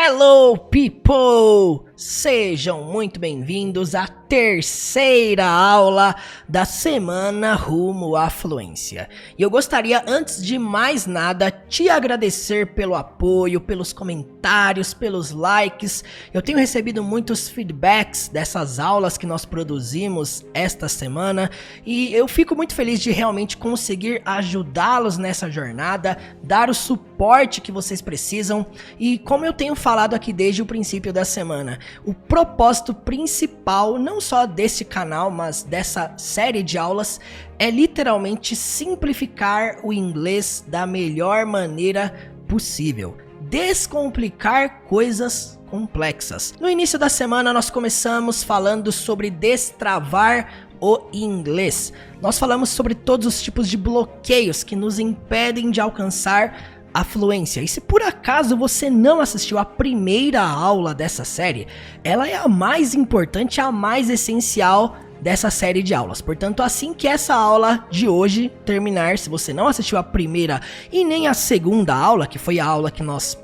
Hello people! Sejam muito bem-vindos à terceira aula da semana rumo à fluência. E eu gostaria, antes de mais nada, te agradecer pelo apoio, pelos comentários, pelos likes. Eu tenho recebido muitos feedbacks dessas aulas que nós produzimos esta semana e eu fico muito feliz de realmente conseguir ajudá-los nessa jornada, dar o suporte que vocês precisam. E como eu tenho falado aqui desde o princípio da semana, o propósito principal, não só desse canal, mas dessa série de aulas, é literalmente simplificar o inglês da melhor maneira possível. Descomplicar coisas complexas. No início da semana nós começamos falando sobre destravar o inglês. Nós falamos sobre todos os tipos de bloqueios que nos impedem de alcançar a fluência. E se por acaso você não assistiu a primeira aula dessa série, ela é a mais importante, a mais essencial dessa série de aulas. Portanto, assim que essa aula de hoje terminar, se você não assistiu a primeira e nem a segunda aula, que foi a aula que nós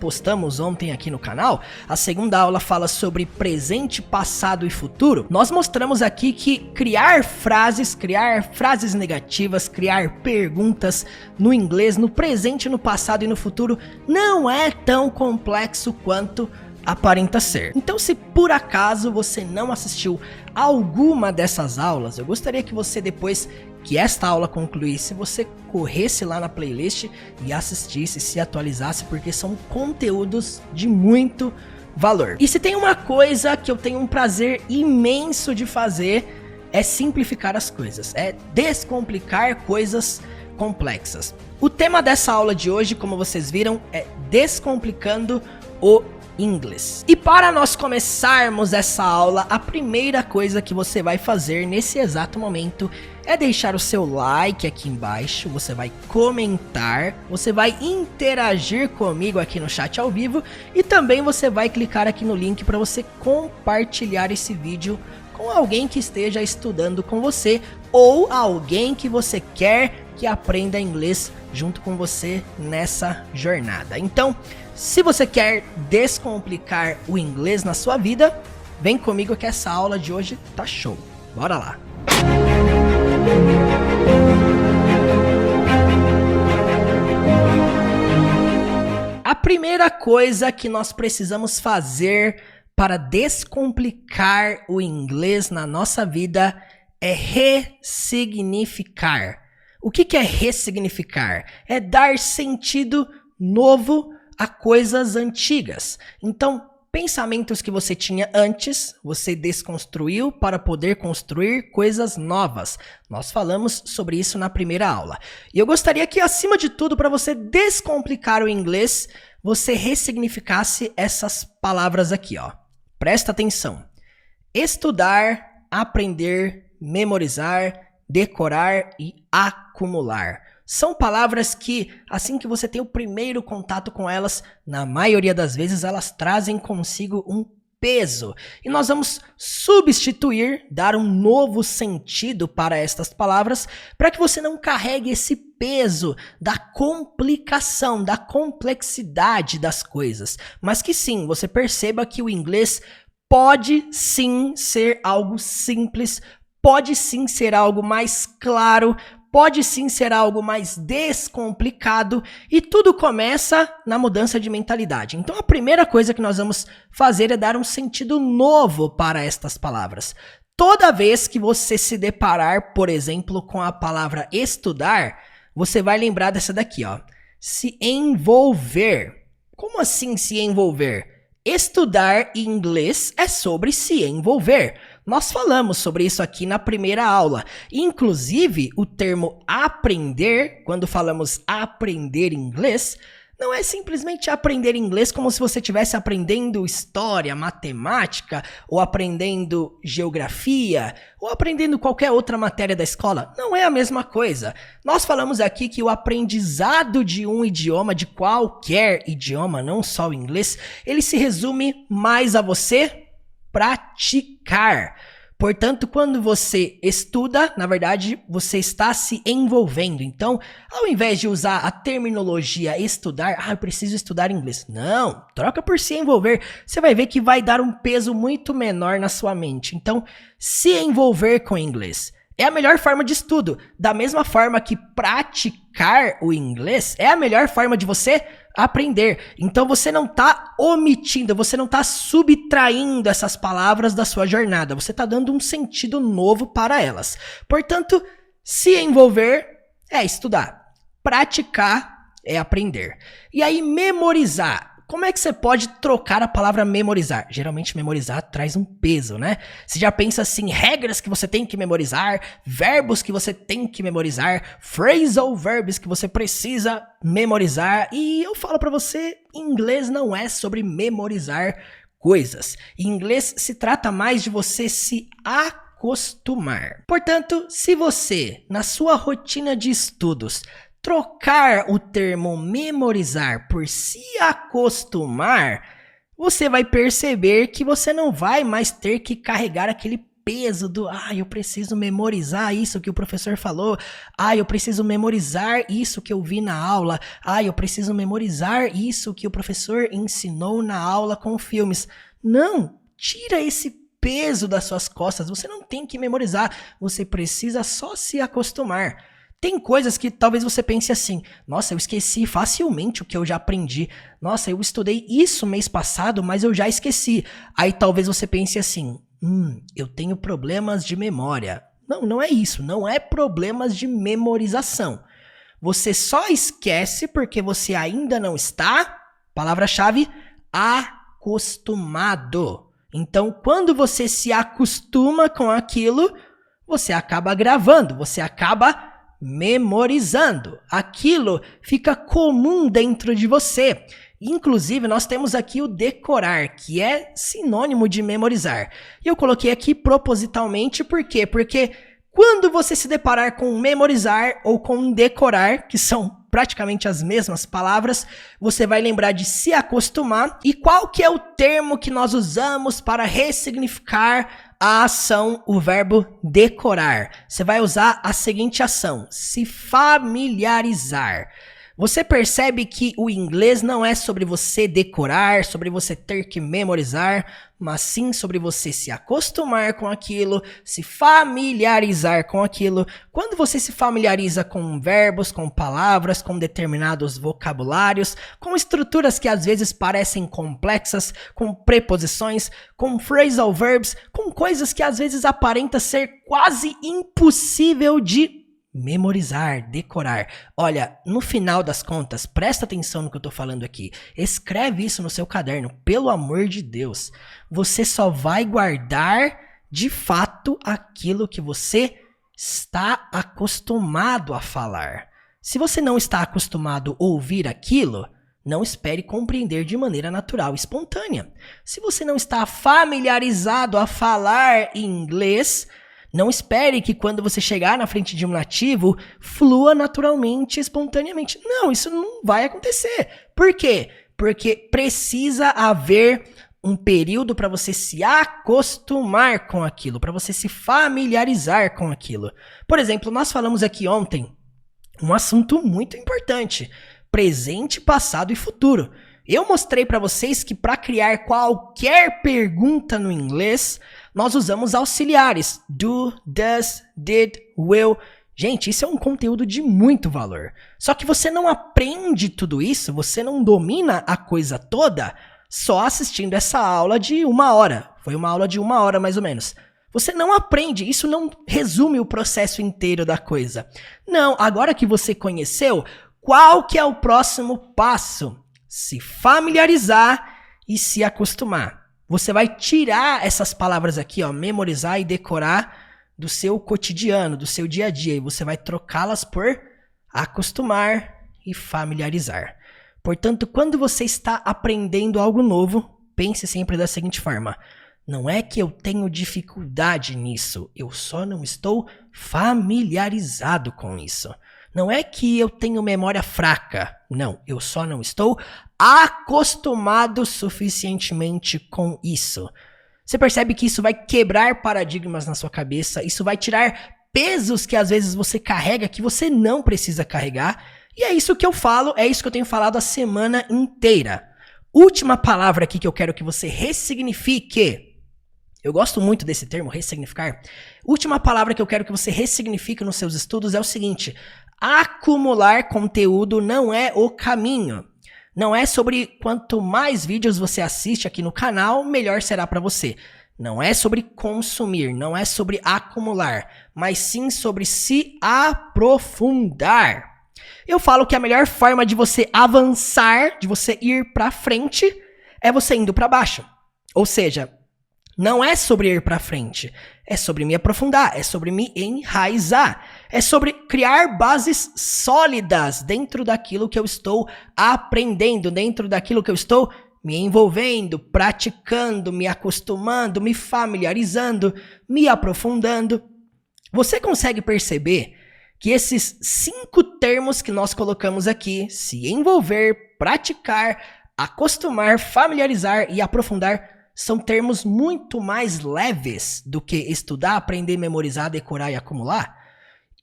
postamos ontem aqui no canal, a segunda aula fala sobre presente, passado e futuro. Nós mostramos aqui que criar frases negativas, criar perguntas no inglês, no presente, no passado e no futuro não é tão complexo quanto aparenta ser. Então, se por acaso você não assistiu alguma dessas aulas, eu gostaria que você, depois que esta aula concluísse, você corresse lá na playlist e assistisse, se atualizasse, porque são conteúdos de muito valor. E se tem uma coisa que eu tenho um prazer imenso de fazer, é simplificar as coisas, é descomplicar coisas complexas. O tema dessa aula de hoje, como vocês viram, é descomplicando o inglês. E para nós começarmos essa aula, a primeira coisa que você vai fazer nesse exato momento é deixar o seu like aqui embaixo, você vai comentar, você vai interagir comigo aqui no chat ao vivo e também você vai clicar aqui no link para você compartilhar esse vídeo com alguém que esteja estudando com você ou alguém que você quer que aprenda inglês junto com você nessa jornada. Então, se você quer descomplicar o inglês na sua vida, vem comigo que essa aula de hoje tá show. Bora lá! A primeira coisa que nós precisamos fazer para descomplicar o inglês na nossa vida é ressignificar. O que é ressignificar? É dar sentido novo a coisas antigas. Então, pensamentos que você tinha antes, você desconstruiu para poder construir coisas novas. Nós falamos sobre isso na primeira aula. E eu gostaria que, acima de tudo, para você descomplicar o inglês, você ressignificasse essas palavras aqui, ó. Presta atenção. Estudar, aprender, memorizar, decorar e acumular. São palavras que, assim que você tem o primeiro contato com elas, na maioria das vezes elas trazem consigo um peso. E nós vamos substituir, dar um novo sentido para estas palavras, para que você não carregue esse peso da complicação, da complexidade das coisas. Mas que sim, você perceba que o inglês pode sim ser algo simples, pode sim ser algo mais claro, pode sim ser algo mais descomplicado e tudo começa na mudança de mentalidade. Então a primeira coisa que nós vamos fazer é dar um sentido novo para estas palavras. Toda vez que você se deparar, por exemplo, com a palavra estudar, você vai lembrar dessa daqui, ó. Se envolver. Como assim se envolver? Estudar inglês é sobre se envolver. Nós falamos sobre isso aqui na primeira aula. Inclusive, o termo aprender, quando falamos aprender inglês, não é simplesmente aprender inglês como se você estivesse aprendendo história, matemática, ou aprendendo geografia, ou aprendendo qualquer outra matéria da escola. Não é a mesma coisa. Nós falamos aqui que o aprendizado de um idioma, de qualquer idioma, não só o inglês, ele se resume mais a você praticar. Portanto, quando você estuda, na verdade, você está se envolvendo. Então, ao invés de usar a terminologia estudar, eu preciso estudar inglês. Não, troca por se envolver. Você vai ver que vai dar um peso muito menor na sua mente. Então, se envolver com inglês é a melhor forma de estudo. Da mesma forma que praticar o inglês é a melhor forma de você aprender. Então você não está omitindo, você não está subtraindo essas palavras da sua jornada. Você está dando um sentido novo para elas. Portanto, se envolver é estudar. Praticar é aprender. E aí, memorizar. Como é que você pode trocar a palavra memorizar? Geralmente memorizar traz um peso, né? Você já pensa assim, regras que você tem que memorizar, verbos que você tem que memorizar, phrasal verbs que você precisa memorizar. E eu falo pra você, inglês não é sobre memorizar coisas. Em inglês se trata mais de você se acostumar. Portanto, se você, na sua rotina de estudos, trocar o termo memorizar por se acostumar, você vai perceber que você não vai mais ter que carregar aquele peso do eu preciso memorizar isso que o professor falou, eu preciso memorizar isso que eu vi na aula, eu preciso memorizar isso que o professor ensinou na aula com filmes. Não, tira esse peso das suas costas, você não tem que memorizar, você precisa só se acostumar. Tem coisas que talvez você pense assim, nossa, eu esqueci facilmente o que eu já aprendi. Nossa, eu estudei isso mês passado, mas eu já esqueci. Aí talvez você pense assim, eu tenho problemas de memória. Não, não é isso, não é problemas de memorização. Você só esquece porque você ainda não está, palavra-chave, acostumado. Então, quando você se acostuma com aquilo, você acaba gravando, você acaba memorizando. Aquilo fica comum dentro de você. Inclusive, nós temos aqui o decorar, que é sinônimo de memorizar. E eu coloquei aqui propositalmente, por quê? Porque quando você se deparar com memorizar ou com decorar, que são praticamente as mesmas palavras, você vai lembrar de se acostumar. E qual que é o termo que nós usamos para ressignificar a ação, o verbo decorar? Você vai usar a seguinte ação, se familiarizar. Você percebe que o inglês não é sobre você decorar, sobre você ter que memorizar, mas sim sobre você se acostumar com aquilo, se familiarizar com aquilo. Quando você se familiariza com verbos, com palavras, com determinados vocabulários, com estruturas que às vezes parecem complexas, com preposições, com phrasal verbs, com coisas que às vezes aparenta ser quase impossível de memorizar, decorar. Olha, no final das contas, presta atenção no que eu tô falando aqui. Escreve isso no seu caderno, pelo amor de Deus. Você só vai guardar, de fato, aquilo que você está acostumado a falar. Se você não está acostumado a ouvir aquilo, não espere compreender de maneira natural e espontânea. Se você não está familiarizado a falar inglês, não espere que quando você chegar na frente de um nativo, flua naturalmente, espontaneamente. Não, isso não vai acontecer. Por quê? Porque precisa haver um período para você se acostumar com aquilo, para você se familiarizar com aquilo. Por exemplo, nós falamos aqui ontem um assunto muito importante: presente, passado e futuro. Eu mostrei para vocês que para criar qualquer pergunta no inglês, nós usamos auxiliares. Do, does, did, will. Gente, isso é um conteúdo de muito valor. Só que você não aprende tudo isso, você não domina a coisa toda só assistindo essa aula de 1 hora. Foi uma aula de 1 hora, mais ou menos. Você não aprende, isso não resume o processo inteiro da coisa. Não, agora que você conheceu, qual que é o próximo passo? Se familiarizar e se acostumar. Você vai tirar essas palavras aqui, memorizar e decorar do seu cotidiano, do seu dia a dia, e você vai trocá-las por acostumar e familiarizar. Portanto, quando você está aprendendo algo novo, pense sempre da seguinte forma: não é que eu tenho dificuldade nisso, eu só não estou familiarizado com isso. Não é que eu tenho memória fraca. Não, eu só não estou acostumado suficientemente com isso. Você percebe que isso vai quebrar paradigmas na sua cabeça, isso vai tirar pesos que às vezes você carrega que você não precisa carregar. E é isso que eu falo, é isso que eu tenho falado a semana inteira. Última palavra aqui que eu quero que você ressignifique. Eu gosto muito desse termo, ressignificar. Última palavra que eu quero que você ressignifique nos seus estudos é o seguinte: acumular conteúdo não é o caminho. Não é sobre quanto mais vídeos você assiste aqui no canal, melhor será para você. Não é sobre consumir, não é sobre acumular, mas sim sobre se aprofundar. Eu falo que a melhor forma de você avançar, de você ir para frente, é você indo para baixo. Ou seja, não é sobre ir para frente, é sobre me aprofundar, é sobre me enraizar, é sobre criar bases sólidas dentro daquilo que eu estou aprendendo, dentro daquilo que eu estou me envolvendo, praticando, me acostumando, me familiarizando, me aprofundando. Você consegue perceber que esses 5 termos que nós colocamos aqui, se envolver, praticar, acostumar, familiarizar e aprofundar, são termos muito mais leves do que estudar, aprender, memorizar, decorar e acumular?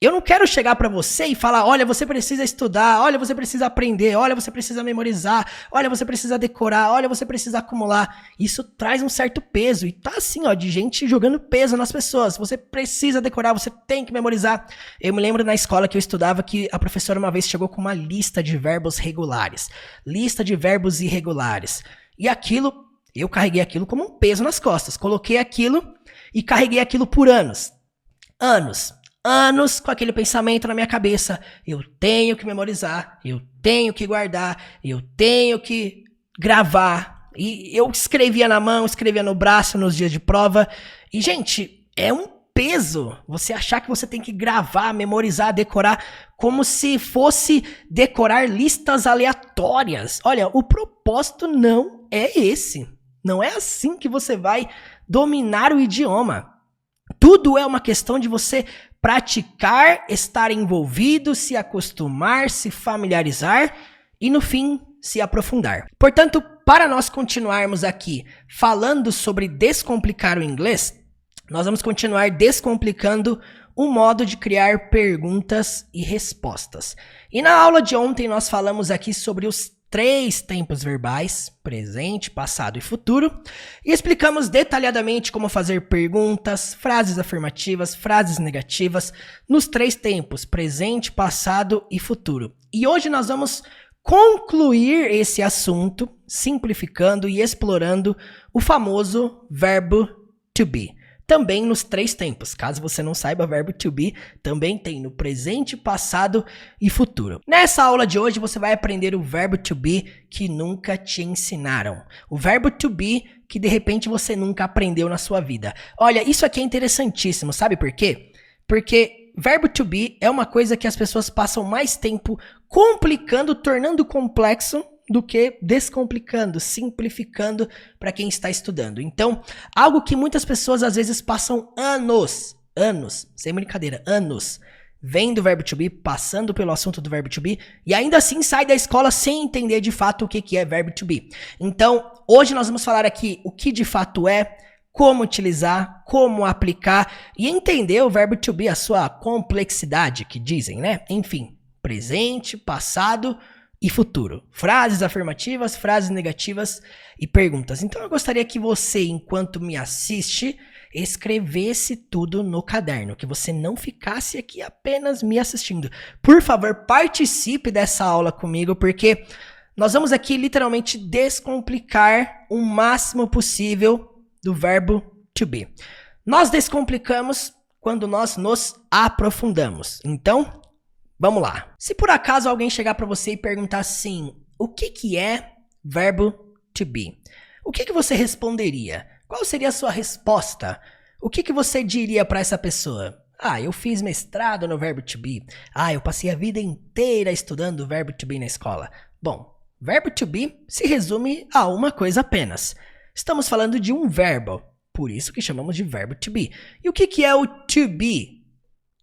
Eu não quero chegar para você e falar, olha, você precisa estudar, olha, você precisa aprender, olha, você precisa memorizar, olha, você precisa decorar, olha, você precisa acumular. Isso traz um certo peso e tá assim, ó, de gente jogando peso nas pessoas. Você precisa decorar, você tem que memorizar. Eu me lembro na escola que eu estudava que a professora uma vez chegou com uma lista de verbos regulares, lista de verbos irregulares. E aquilo, eu carreguei aquilo como um peso nas costas. Coloquei aquilo e carreguei aquilo por anos. Anos com aquele pensamento na minha cabeça. Eu tenho que memorizar, eu tenho que guardar, eu tenho que gravar. E eu escrevia na mão, escrevia no braço nos dias de prova. E, gente, é um peso você achar que você tem que gravar, memorizar, decorar, como se fosse decorar listas aleatórias. Olha, o propósito não é esse. Não é assim que você vai dominar o idioma. Tudo é uma questão de você praticar, estar envolvido, se acostumar, se familiarizar e, no fim, se aprofundar. Portanto, para nós continuarmos aqui falando sobre descomplicar o inglês, nós vamos continuar descomplicando o modo de criar perguntas e respostas. E na aula de ontem nós falamos aqui sobre os 3 tempos verbais, presente, passado e futuro, e explicamos detalhadamente como fazer perguntas, frases afirmativas, frases negativas, nos 3 tempos, presente, passado e futuro. E hoje nós vamos concluir esse assunto, simplificando e explorando o famoso verbo to be. Também nos 3 tempos. Caso você não saiba, verbo to be também tem no presente, passado e futuro. Nessa aula de hoje você vai aprender o verbo to be que nunca te ensinaram. O verbo to be que de repente você nunca aprendeu na sua vida. Olha, isso aqui é interessantíssimo, sabe por quê? Porque verbo to be é uma coisa que as pessoas passam mais tempo complicando, tornando complexo, do que descomplicando, simplificando para quem está estudando. Então, algo que muitas pessoas às vezes passam anos, sem brincadeira, anos, vendo o verbo to be, passando pelo assunto do verbo to be, e ainda assim sai da escola sem entender de fato o que é verbo to be. Então, hoje nós vamos falar aqui o que de fato é, como utilizar, como aplicar e entender o verbo to be, a sua complexidade, que dizem, né? Enfim, presente, passado e futuro. Frases afirmativas, frases negativas e perguntas. Então eu gostaria que você, enquanto me assiste, escrevesse tudo no caderno, que você não ficasse aqui apenas me assistindo. Por favor, participe dessa aula comigo, porque nós vamos aqui literalmente descomplicar o máximo possível do verbo to be. Nós descomplicamos quando nós nos aprofundamos. Então, vamos lá. Se por acaso alguém chegar para você e perguntar assim, o que é verbo to be? O que você responderia? Qual seria a sua resposta? O que você diria para essa pessoa? Ah, eu fiz mestrado no verbo to be. Ah, eu passei a vida inteira estudando o verbo to be na escola. Bom, verbo to be se resume a uma coisa apenas. Estamos falando de um verbo, por isso que chamamos de verbo to be. E o que é o to be?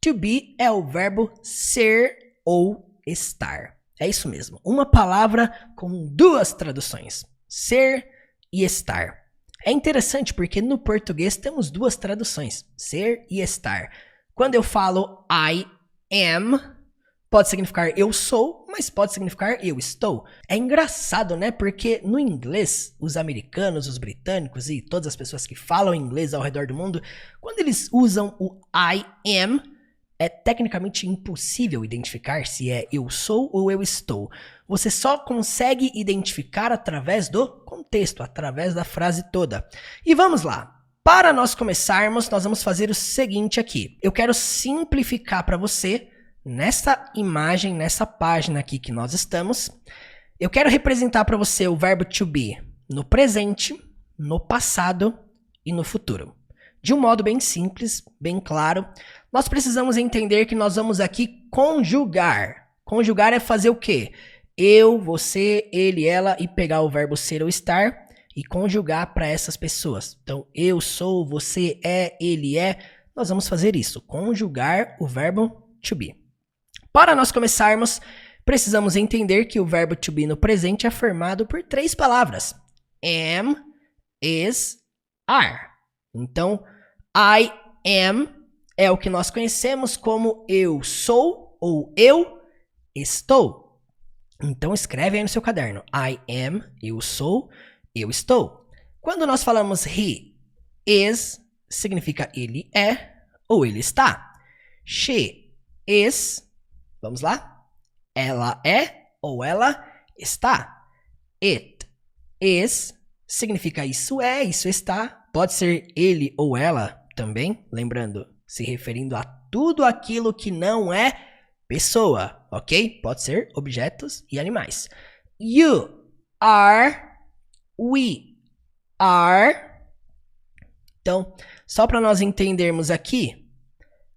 To be é o verbo ser ou estar. É isso mesmo. Uma palavra com 2 traduções. Ser e estar. É interessante porque no português temos duas traduções, ser e estar. Quando eu falo I am, pode significar eu sou, mas pode significar eu estou. É engraçado, né? Porque no inglês, os americanos, os britânicos e todas as pessoas que falam inglês ao redor do mundo, quando eles usam o I am, é tecnicamente impossível identificar se é eu sou ou eu estou. Você só consegue identificar através do contexto, através da frase toda. E vamos lá. Para nós começarmos, nós vamos fazer o seguinte aqui. Eu quero simplificar para você, nessa imagem, nessa página aqui que nós estamos, eu quero representar para você o verbo to be no presente, no passado e no futuro. De um modo bem simples, bem claro, nós precisamos entender que nós vamos aqui conjugar. Conjugar é fazer o quê? Eu, você, ele, ela e pegar o verbo ser ou estar e conjugar para essas pessoas. Então, eu sou, você é, ele é. Nós vamos fazer isso, conjugar o verbo to be. Para nós começarmos, precisamos entender que o verbo to be no presente é formado por 3 palavras. Am, is, are. Então, I am é o que nós conhecemos como eu sou ou eu estou. Então, escreve aí no seu caderno. I am, eu sou, eu estou. Quando nós falamos he is, significa ele é ou ele está. She is, vamos lá? Ela é ou ela está. It is, significa isso é, isso está. Pode ser ele ou ela também, lembrando, se referindo a tudo aquilo que não é pessoa, ok? Pode ser objetos e animais. You are, we are. Então, só para nós entendermos aqui,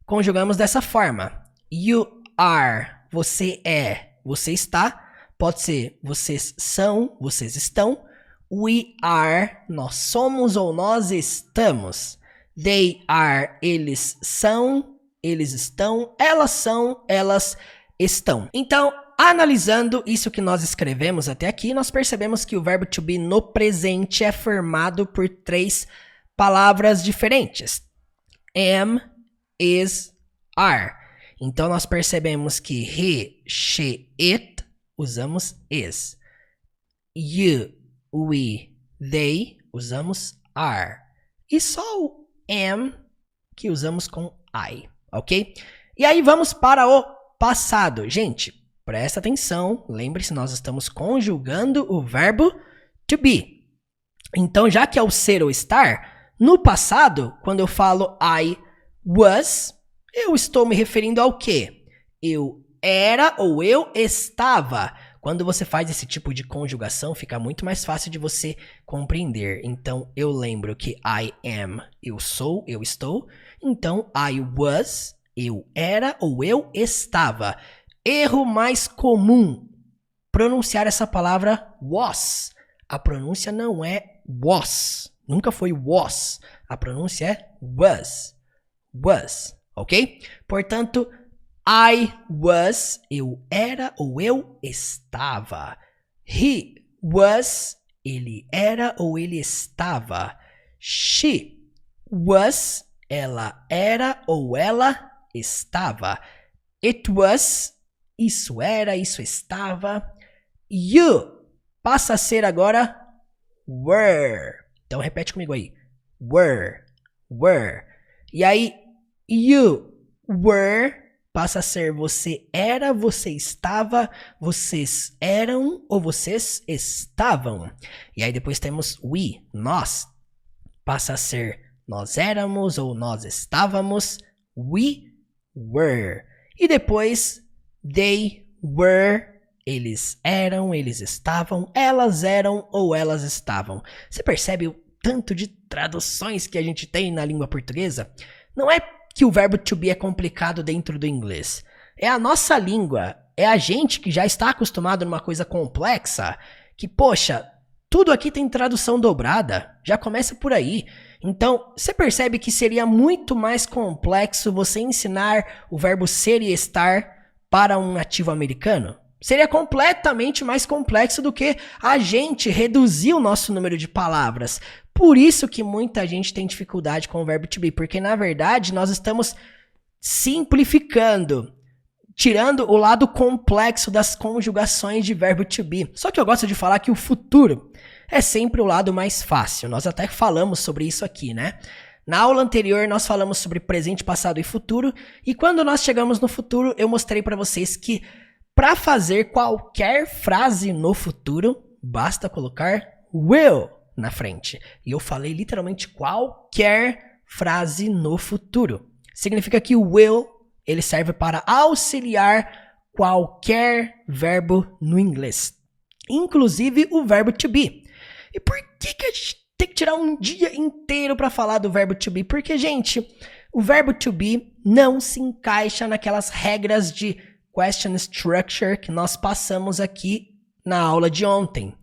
conjugamos dessa forma. You are, você é, você está. Pode ser vocês são, vocês estão. We are, nós somos ou nós estamos. They are, eles são, eles estão. Elas são, elas estão. Então, analisando isso que nós escrevemos até aqui, nós percebemos que o verbo to be no presente é formado por 3 palavras diferentes. Am, is, are. Então, nós percebemos que he, she, it, usamos is. You, we, they, usamos are. E só o am que usamos com I, ok? E aí vamos para o passado. Gente, presta atenção, lembre-se, nós estamos conjugando o verbo to be. Então, já que é o ser ou estar, no passado, quando eu falo I was, eu estou me referindo ao quê? Eu era ou eu estava. Quando você faz esse tipo de conjugação, fica muito mais fácil de você compreender. Então, eu lembro que I am, eu sou, eu estou. Então, I was, eu era ou eu estava. Erro mais comum, pronunciar essa palavra was. A pronúncia não é was, nunca foi was. A pronúncia é was, was, ok? Portanto, I was, eu era ou eu estava. He was, ele era ou ele estava. She was, ela era ou ela estava. It was, isso era, isso estava. You passa a ser agora were. Então repete comigo aí. Were, were. E aí, you were passa a ser você era, você estava, vocês eram ou vocês estavam. E aí depois temos we, nós. Passa a ser nós éramos ou nós estávamos. We were. E depois they were, eles eram, eles estavam, elas eram ou elas estavam. Você percebe o tanto de traduções que a gente tem na língua portuguesa? Não é que o verbo to be é complicado dentro do inglês. É a nossa língua, é a gente que já está acostumado numa coisa complexa, que, poxa, tudo aqui tem tradução dobrada, já começa por aí. Então, você percebe que seria muito mais complexo você ensinar o verbo ser e estar para um nativo americano? Seria completamente mais complexo do que a gente reduzir o nosso número de palavras. Por isso que muita gente tem dificuldade com o verbo to be, porque na verdade nós estamos simplificando, tirando o lado complexo das conjugações de verbo to be. Só que eu gosto de falar que o futuro é sempre o lado mais fácil. Nós até falamos sobre isso aqui, né? Na aula anterior nós falamos sobre presente, passado e futuro, e quando nós chegamos no futuro eu mostrei para vocês que para fazer qualquer frase no futuro, basta colocar will na frente. E eu falei literalmente qualquer frase no futuro. Significa que o will, ele serve para auxiliar qualquer verbo no inglês. Inclusive o verbo to be. E por que a gente tem que tirar um dia inteiro para falar do verbo to be? Porque, gente, o verbo to be não se encaixa naquelas regras de question structure que nós passamos aqui na aula de ontem.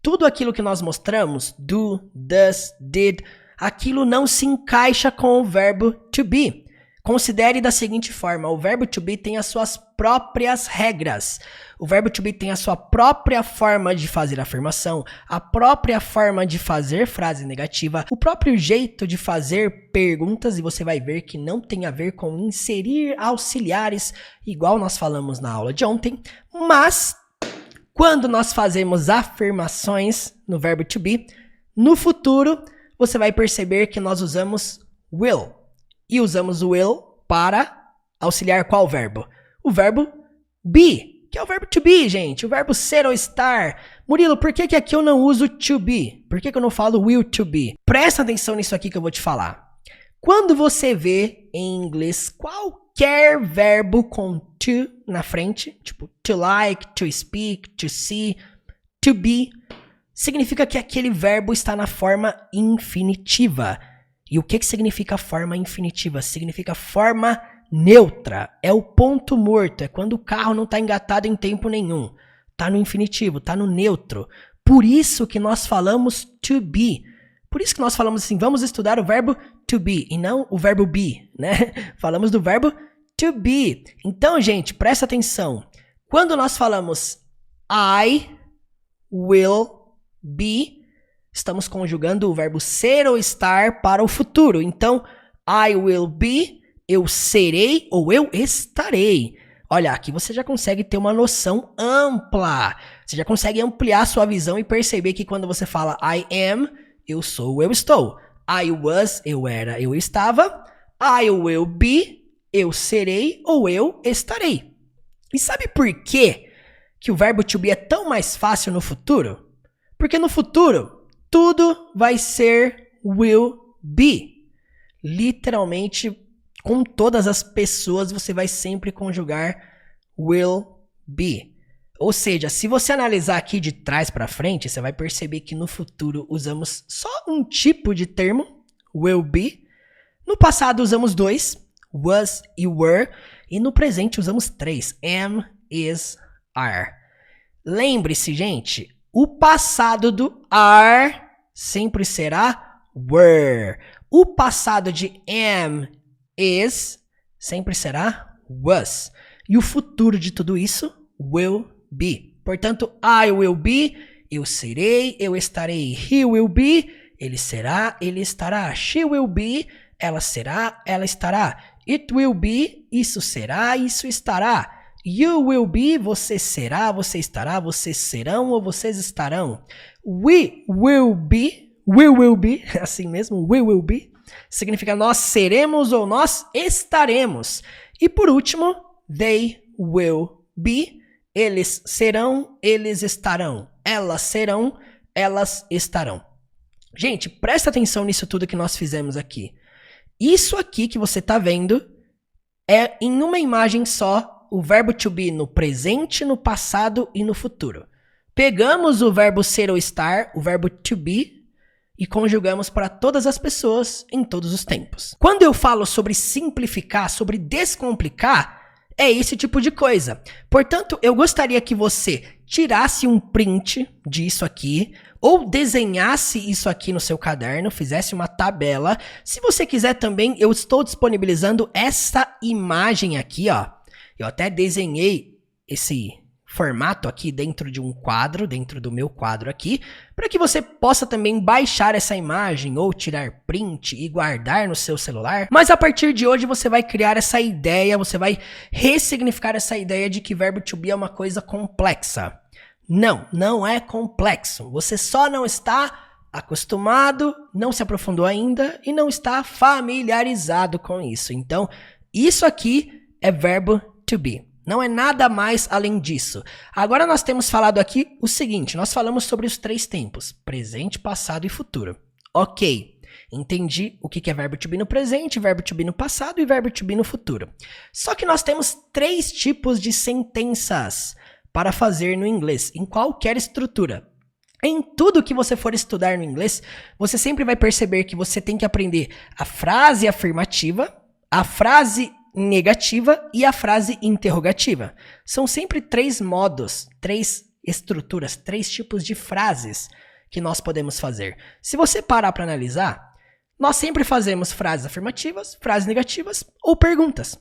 Tudo aquilo que nós mostramos, do, does, did, aquilo não se encaixa com o verbo to be. Considere da seguinte forma, o verbo to be tem as suas próprias regras. O verbo to be tem a sua própria forma de fazer afirmação, a própria forma de fazer frase negativa, o próprio jeito de fazer perguntas, e você vai ver que não tem a ver com inserir auxiliares, igual nós falamos na aula de ontem, mas quando nós fazemos afirmações no verbo to be, no futuro, você vai perceber que nós usamos will. E usamos o will para auxiliar qual verbo? O verbo be, que é o verbo to be, gente. O verbo ser ou estar. Murilo, por que aqui eu não uso to be? Por que eu não falo will to be? Presta atenção nisso aqui que eu vou te falar. Quando você vê em inglês qualquer verbo com to na frente, tipo to like, to speak, to see, to be, significa que aquele verbo está na forma infinitiva. E o que significa forma infinitiva? Significa forma neutra. É o ponto morto. É quando o carro não está engatado em tempo nenhum. Está no infinitivo, está no neutro. Por isso que nós falamos to be. Por isso que nós falamos assim, vamos estudar o verbo to be e não o verbo be, né? Falamos do verbo to be. Então, gente, presta atenção. Quando nós falamos I will be, estamos conjugando o verbo ser ou estar para o futuro. Então, I will be, eu serei ou eu estarei. Olha, aqui você já consegue ter uma noção ampla. Você já consegue ampliar sua visão e perceber que quando você fala I am, eu sou, eu estou. I was, eu era, eu estava. I will be, eu serei ou eu estarei. E sabe por quê que o verbo to be é tão mais fácil no futuro? Porque no futuro, tudo vai ser will be. Literalmente, com todas as pessoas, você vai sempre conjugar will be. Ou seja, se você analisar aqui de trás para frente, você vai perceber que no futuro usamos só um tipo de termo, will be. No passado usamos 2, was e were. E no presente usamos 3, am, is, are. Lembre-se, gente, o passado do are sempre será were. O passado de am, is, sempre será was. E o futuro de tudo isso, will be. Portanto, I will be, eu serei, eu estarei. He will be, ele será, ele estará. She will be, ela será, ela estará. It will be, isso será, isso estará. You will be, você será, você estará, vocês serão ou vocês estarão. We will be, assim mesmo, we will be, significa nós seremos ou nós estaremos. E por último, they will be, eles serão, eles estarão. Elas serão, elas estarão. Gente, presta atenção nisso tudo que nós fizemos aqui. Isso aqui que você está vendo é em uma imagem só o verbo to be no presente, no passado e no futuro. Pegamos o verbo ser ou estar, o verbo to be, e conjugamos para todas as pessoas em todos os tempos. Quando eu falo sobre simplificar, sobre descomplicar, é esse tipo de coisa. Portanto, eu gostaria que você tirasse um print disso aqui, ou desenhasse isso aqui no seu caderno, fizesse uma tabela. Se você quiser também, eu estou disponibilizando essa imagem aqui, ó. Eu até desenhei esse formato aqui dentro de um quadro, dentro do meu quadro aqui, para que você possa também baixar essa imagem ou tirar print e guardar no seu celular. Mas a partir de hoje você vai criar essa ideia, você vai ressignificar essa ideia de que verbo to be é uma coisa complexa. Não, não é complexo. Você só não está acostumado, não se aprofundou ainda e não está familiarizado com isso. Então, isso aqui é verbo to be. Não é nada mais além disso. Agora nós temos falado aqui o seguinte, nós falamos sobre os 3 tempos, presente, passado e futuro. Ok, entendi o que é verbo to be no presente, verbo to be no passado e verbo to be no futuro. Só que nós temos 3 tipos de sentenças para fazer no inglês, em qualquer estrutura. Em tudo que você for estudar no inglês, você sempre vai perceber que você tem que aprender a frase afirmativa, a frase negativa e a frase interrogativa. São sempre 3 modos, 3 estruturas, 3 tipos de frases que nós podemos fazer. Se você parar para analisar, nós sempre fazemos frases afirmativas, frases negativas ou perguntas.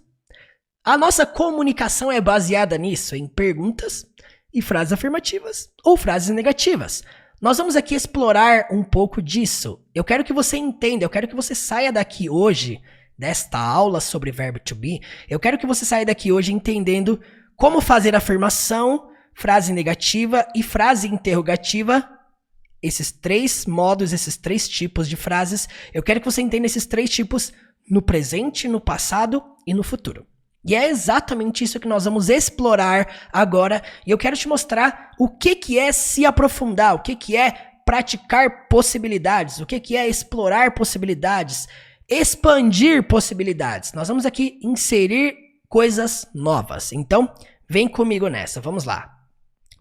A nossa comunicação é baseada nisso, em perguntas e frases afirmativas ou frases negativas. Nós vamos aqui explorar um pouco disso. Eu quero que você entenda, eu quero que você saia daqui hoje, desta aula sobre verbo to be, eu quero que você saia daqui hoje entendendo como fazer afirmação, frase negativa e frase interrogativa. Esses 3 modos, esses 3 tipos de frases, eu quero que você entenda esses 3 tipos no presente, no passado e no futuro. E é exatamente isso que nós vamos explorar agora. E eu quero te mostrar o que é se aprofundar, o que é praticar possibilidades, o que é explorar possibilidades, expandir possibilidades. Nós vamos aqui inserir coisas novas. Então, vem comigo nessa, vamos lá.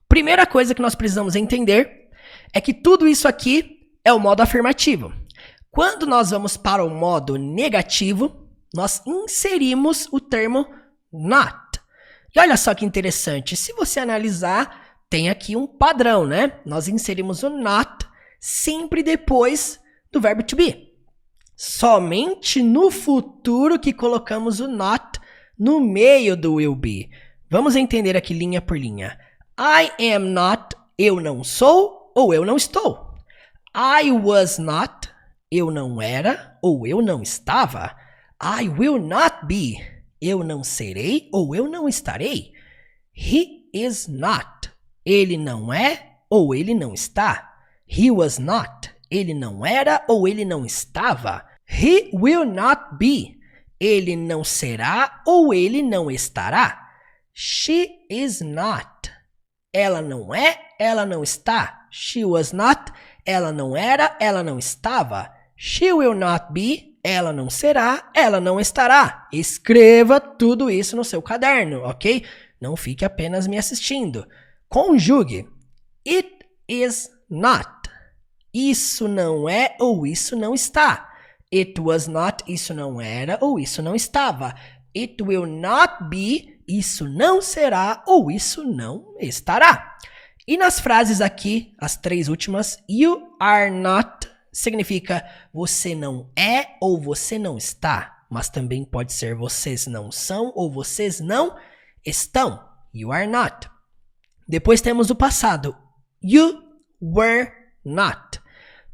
Primeira coisa que nós precisamos entender é que tudo isso aqui é o modo afirmativo. Quando nós vamos para o modo negativo, nós inserimos o termo not. E olha só que interessante, se você analisar, tem aqui um padrão, né? Nós inserimos o not sempre depois do verbo to be. Somente no futuro que colocamos o not no meio do will be. Vamos entender aqui linha por linha. I am not, eu não sou ou eu não estou. I was not, eu não era ou eu não estava. I will not be, eu não serei ou eu não estarei. He is not, ele não é ou ele não está. He was not, ele não era ou ele não estava. He will not be, ele não será ou ele não estará. She is not, ela não é, ela não está. She was not, ela não era, ela não estava. She will not be, ela não será, ela não estará. Escreva tudo isso no seu caderno, ok? Não fique apenas me assistindo. Conjugue. It is not. Isso não é ou isso não está. It was not, isso não era ou isso não estava. It will not be, isso não será ou isso não estará. E nas frases aqui, as 3 últimas, you are not significa você não é ou você não está, mas também pode ser vocês não são ou vocês não estão. You are not. Depois temos o passado. You were not.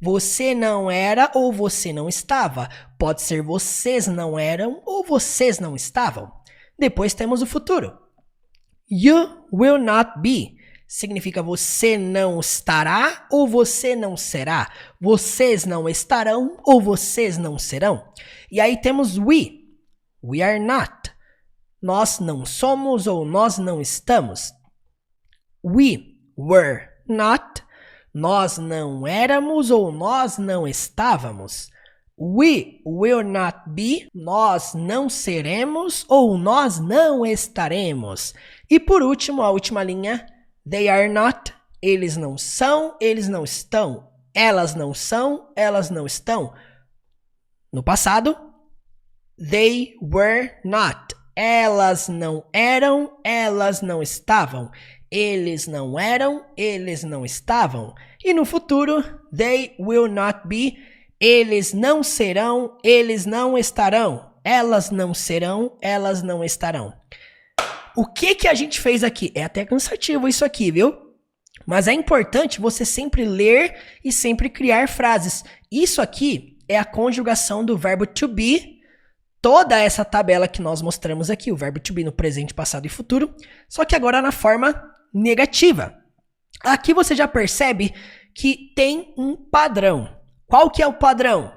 Você não era ou você não estava. Pode ser vocês não eram ou vocês não estavam. Depois temos o futuro. You will not be. Significa você não estará ou você não será. Vocês não estarão ou vocês não serão. E aí temos we. We are not. Nós não somos ou nós não estamos. We were not. Nós não éramos ou nós não estávamos. We will not be. Nós não seremos ou nós não estaremos. E por último, a última linha. They are not, eles não são, eles não estão. Elas não são, elas não estão. No passado, they were not. Elas não eram, elas não estavam. Eles não eram, eles não estavam. E no futuro, they will not be. Eles não serão, eles não estarão. Elas não serão, elas não estarão. o que a gente fez aqui? É até cansativo isso aqui, viu? Mas é importante você sempre ler e sempre criar frases. Isso aqui é a conjugação do verbo to be, toda essa tabela que nós mostramos aqui, o verbo to be no presente, passado e futuro, só que agora na forma negativa. Aqui você já percebe que tem um padrão. Qual que é o padrão?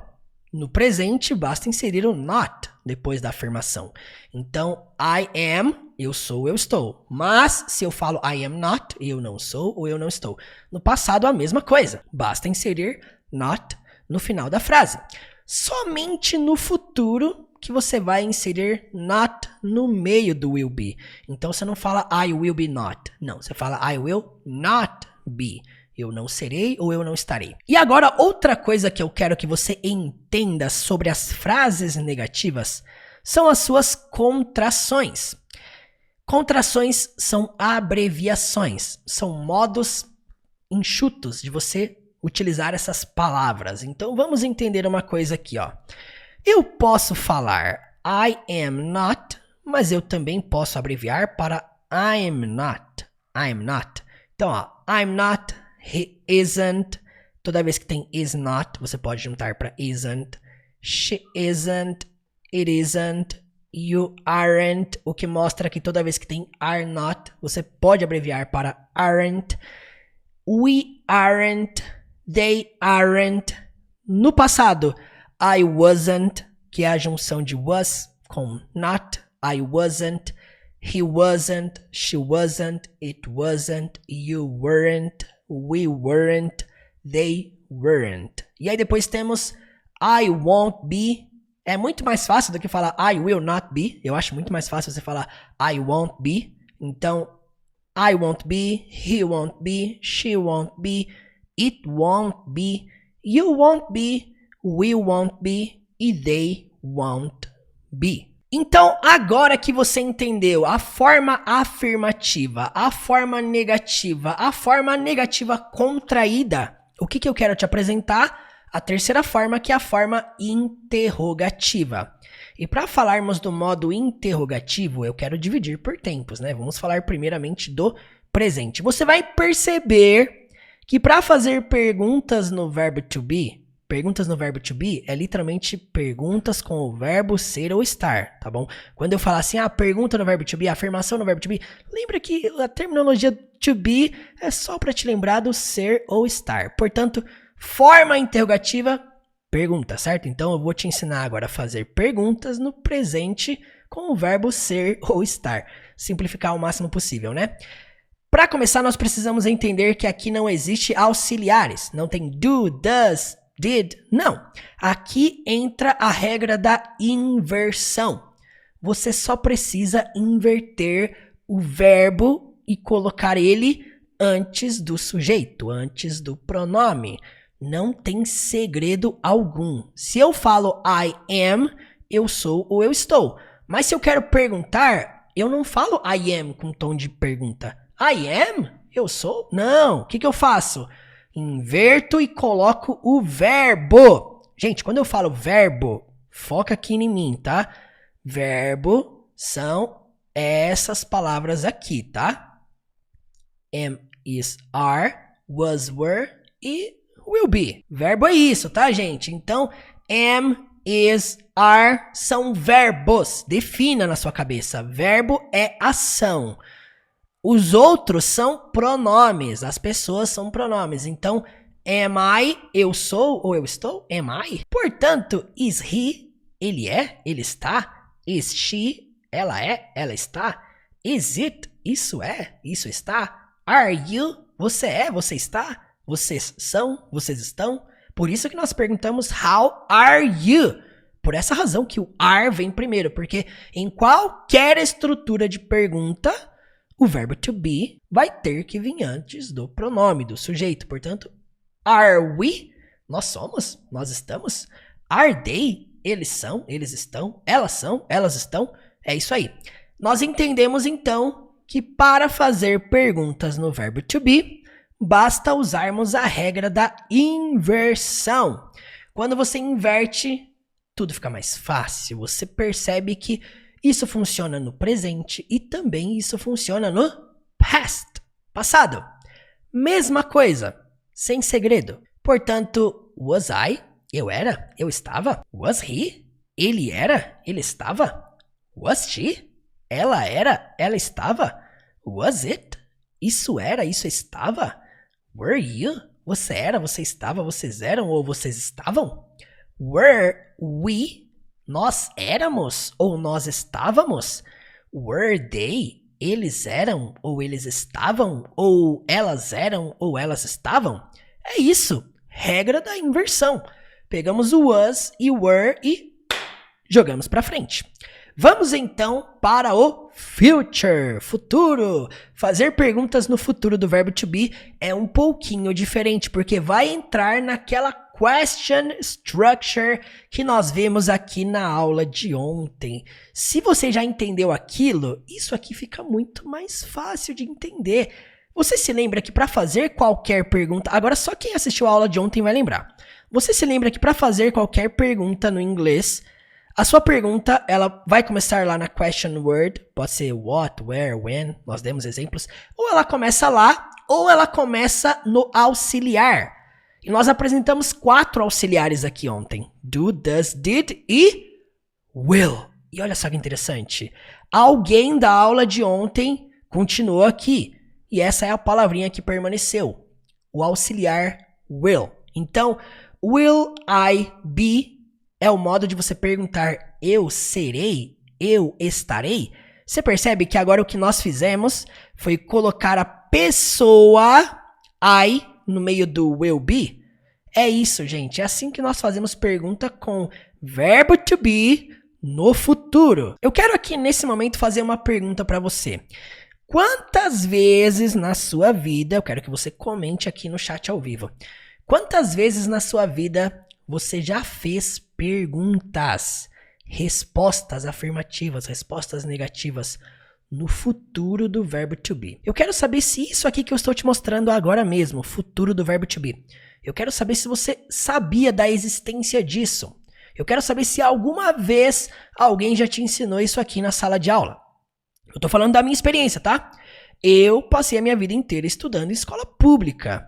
No presente, basta inserir o not depois da afirmação. Então, I am, eu sou, eu estou. Mas, se eu falo I am not, eu não sou ou eu não estou. No passado, a mesma coisa. Basta inserir not no final da frase. Somente no futuro que você vai inserir not no meio do will be. Então, você não fala I will be not. Não, você fala I will not be. Eu não serei ou eu não estarei. E agora, outra coisa que eu quero que você entenda sobre as frases negativas são as suas contrações. Contrações são abreviações, são modos enxutos de você utilizar essas palavras. Então, vamos entender uma coisa aqui, ó. Eu posso falar I am not, mas eu também posso abreviar para I am not. I am not. Então, ó, I'm not, he isn't. Toda vez que tem is not, você pode juntar para isn't. She isn't, it isn't, you aren't. O que mostra que toda vez que tem are not, você pode abreviar para aren't. We aren't, they aren't. No passado, I wasn't, que é a junção de was com not. I wasn't, he wasn't, she wasn't, it wasn't, you weren't, we weren't, they weren't. E aí depois temos I won't be. É muito mais fácil do que falar I will not be. Eu acho muito mais fácil você falar I won't be. Então, I won't be, he won't be, she won't be, it won't be, you won't be, we won't be e they won't be. Então, agora que você entendeu a forma afirmativa, a forma negativa contraída, o que eu quero te apresentar? A terceira forma, que é a forma interrogativa. E para falarmos do modo interrogativo, eu quero dividir por tempos, né? Vamos falar primeiramente do presente. Você vai perceber que para fazer perguntas no verbo to be é literalmente perguntas com o verbo ser ou estar, tá bom? Quando eu falar assim, a pergunta no verbo to be, a afirmação no verbo to be, lembra que a terminologia to be é só para te lembrar do ser ou estar. Portanto, forma interrogativa, pergunta, certo? Então eu vou te ensinar agora a fazer perguntas no presente com o verbo ser ou estar. Simplificar o máximo possível, né? Para começar, nós precisamos entender que aqui não existe auxiliares. Não tem do, does, did, não. Aqui entra a regra da inversão. Você só precisa inverter o verbo e colocar ele antes do sujeito, antes do pronome. Não tem segredo algum. Se eu falo I am, eu sou ou eu estou. Mas se eu quero perguntar, eu não falo I am com tom de pergunta. I am? Eu sou? Não. O que eu faço? Inverto e coloco o verbo. Gente, quando eu falo verbo, foca aqui em mim, tá? Verbo são essas palavras aqui, tá? Am, is, are, was, were e will be. Verbo é isso, tá, gente? Então, am, is, are são verbos. Defina na sua cabeça. Verbo é ação. Os outros são pronomes. As pessoas são pronomes. Então, am I, eu sou ou eu estou? Am I? Portanto, is he, ele é, ele está. Is she, ela é, ela está. Is it, isso é, isso está. Are you, você é, você está. Vocês são, vocês estão. Por isso que nós perguntamos how are you? Por essa razão que o are vem primeiro. Porque em qualquer estrutura de pergunta, o verbo to be vai ter que vir antes do pronome, do sujeito. Portanto, are we? Nós somos, nós estamos. Are they? Eles são, eles estão. Elas são, elas estão. É isso aí. Nós entendemos então que para fazer perguntas no verbo to be, basta usarmos a regra da inversão. Quando você inverte, tudo fica mais fácil. Você percebe que Isso funciona no presente e também isso funciona no past, passado. Mesma coisa, sem segredo. Portanto, was I? Eu era? Eu estava? Was he? Ele era? Ele estava? Was she? Ela era? Ela estava? Was it? Isso era? Isso estava? Were you? Você era? Você estava? Vocês eram ou vocês estavam? Were we? Nós éramos ou nós estávamos? Were they? Eles eram ou eles estavam? Ou elas eram ou elas estavam? É isso, regra da inversão. Pegamos o was e o were e jogamos para frente. Vamos então para o future, futuro. Fazer perguntas no futuro do verbo to be é um pouquinho diferente, porque vai entrar naquela question structure que nós vimos aqui na aula de ontem. Se você já entendeu aquilo, isso aqui fica muito mais fácil de entender. Você se lembra que para fazer qualquer pergunta, agora só quem assistiu a aula de ontem vai lembrar. Você se lembra que para fazer qualquer pergunta no inglês, a sua pergunta, ela vai começar lá na question word, pode ser what, where, when, nós demos exemplos, ou ela começa lá, ou ela começa no auxiliar. E nós apresentamos 4 auxiliares aqui ontem, do, does, did e will. E olha só que interessante, alguém da aula de ontem continuou aqui, e essa é a palavrinha que permaneceu, o auxiliar will. Então, will I be é o modo de você perguntar eu serei, eu estarei. Você percebe que agora o que nós fizemos foi colocar a pessoa I no meio do will be? É isso, gente. É assim que nós fazemos pergunta com verbo to be no futuro. Eu quero aqui nesse momento fazer uma pergunta para você. Quantas vezes na sua vida, eu quero que você comente aqui no chat ao vivo. Quantas vezes na sua vida você já fez perguntas, respostas afirmativas, respostas negativas no futuro do verbo to be? Eu quero saber se isso aqui que eu estou te mostrando agora mesmo, futuro do verbo to be, eu quero saber se você sabia da existência disso. Eu quero saber se alguma vez alguém já te ensinou isso aqui na sala de aula. Eu tô falando da minha experiência, tá? Eu passei a minha vida inteira estudando em escola pública.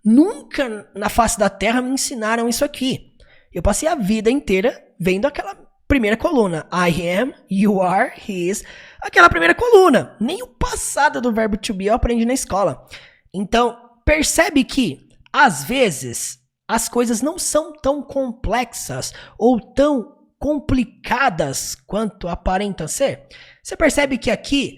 Nunca na face da terra me ensinaram isso aqui. Eu passei a vida inteira vendo aquela primeira coluna. I am, you are, he is. Aquela primeira coluna. Nem o passado do verbo to be eu aprendi na escola. Então, percebe que, às vezes, as coisas não são tão complexas ou tão complicadas quanto aparentam ser. Você percebe que aqui,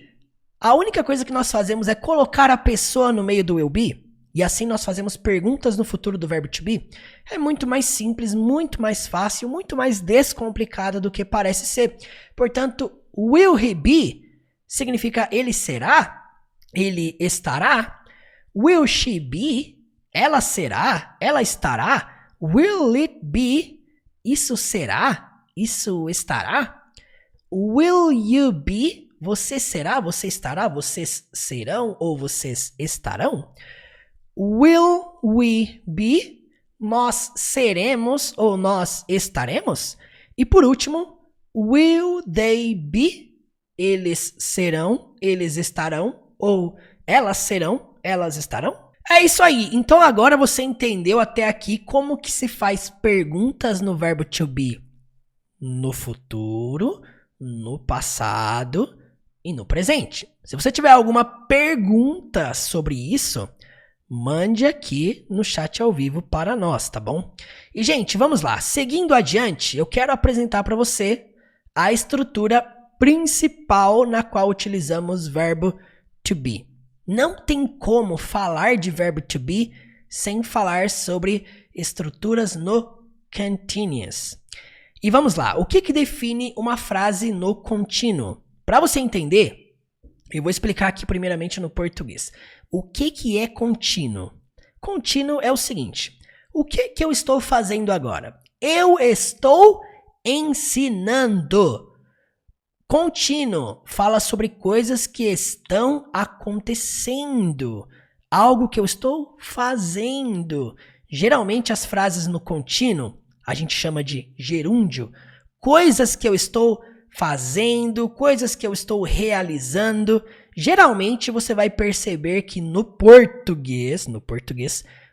a única coisa que nós fazemos é colocar a pessoa no meio do will be? E assim nós fazemos perguntas no futuro do verbo to be? É muito mais simples, muito mais fácil, muito mais descomplicado do que parece ser. Portanto, will he be significa ele será, ele estará. Will she be? Ela será, ela estará. Will it be? Isso será, isso estará. Will you be? Você será, você estará, vocês serão ou vocês estarão. Will we be? Nós seremos ou nós estaremos? E por último, will they be? Eles serão, eles estarão ou elas serão, elas estarão? É isso aí. Então agora você entendeu até aqui como que se faz perguntas no verbo to be no futuro, no passado e no presente. Se você tiver alguma pergunta sobre isso, mande aqui no chat ao vivo para nós, tá bom? E, gente, vamos lá. Seguindo adiante, eu quero apresentar para você a estrutura principal na qual utilizamos verbo to be. Não tem como falar de verbo to be sem falar sobre estruturas no continuous. E vamos lá. O que define uma frase no contínuo? Para você entender, eu vou explicar aqui primeiramente no português. O que é contínuo? Contínuo é o seguinte. O que eu estou fazendo agora? Eu estou ensinando. Contínuo fala sobre coisas que estão acontecendo. Algo que eu estou fazendo. Geralmente as frases no contínuo a gente chama de gerúndio. Coisas que eu estou fazendo, coisas que eu estou realizando. Geralmente você vai perceber que no português,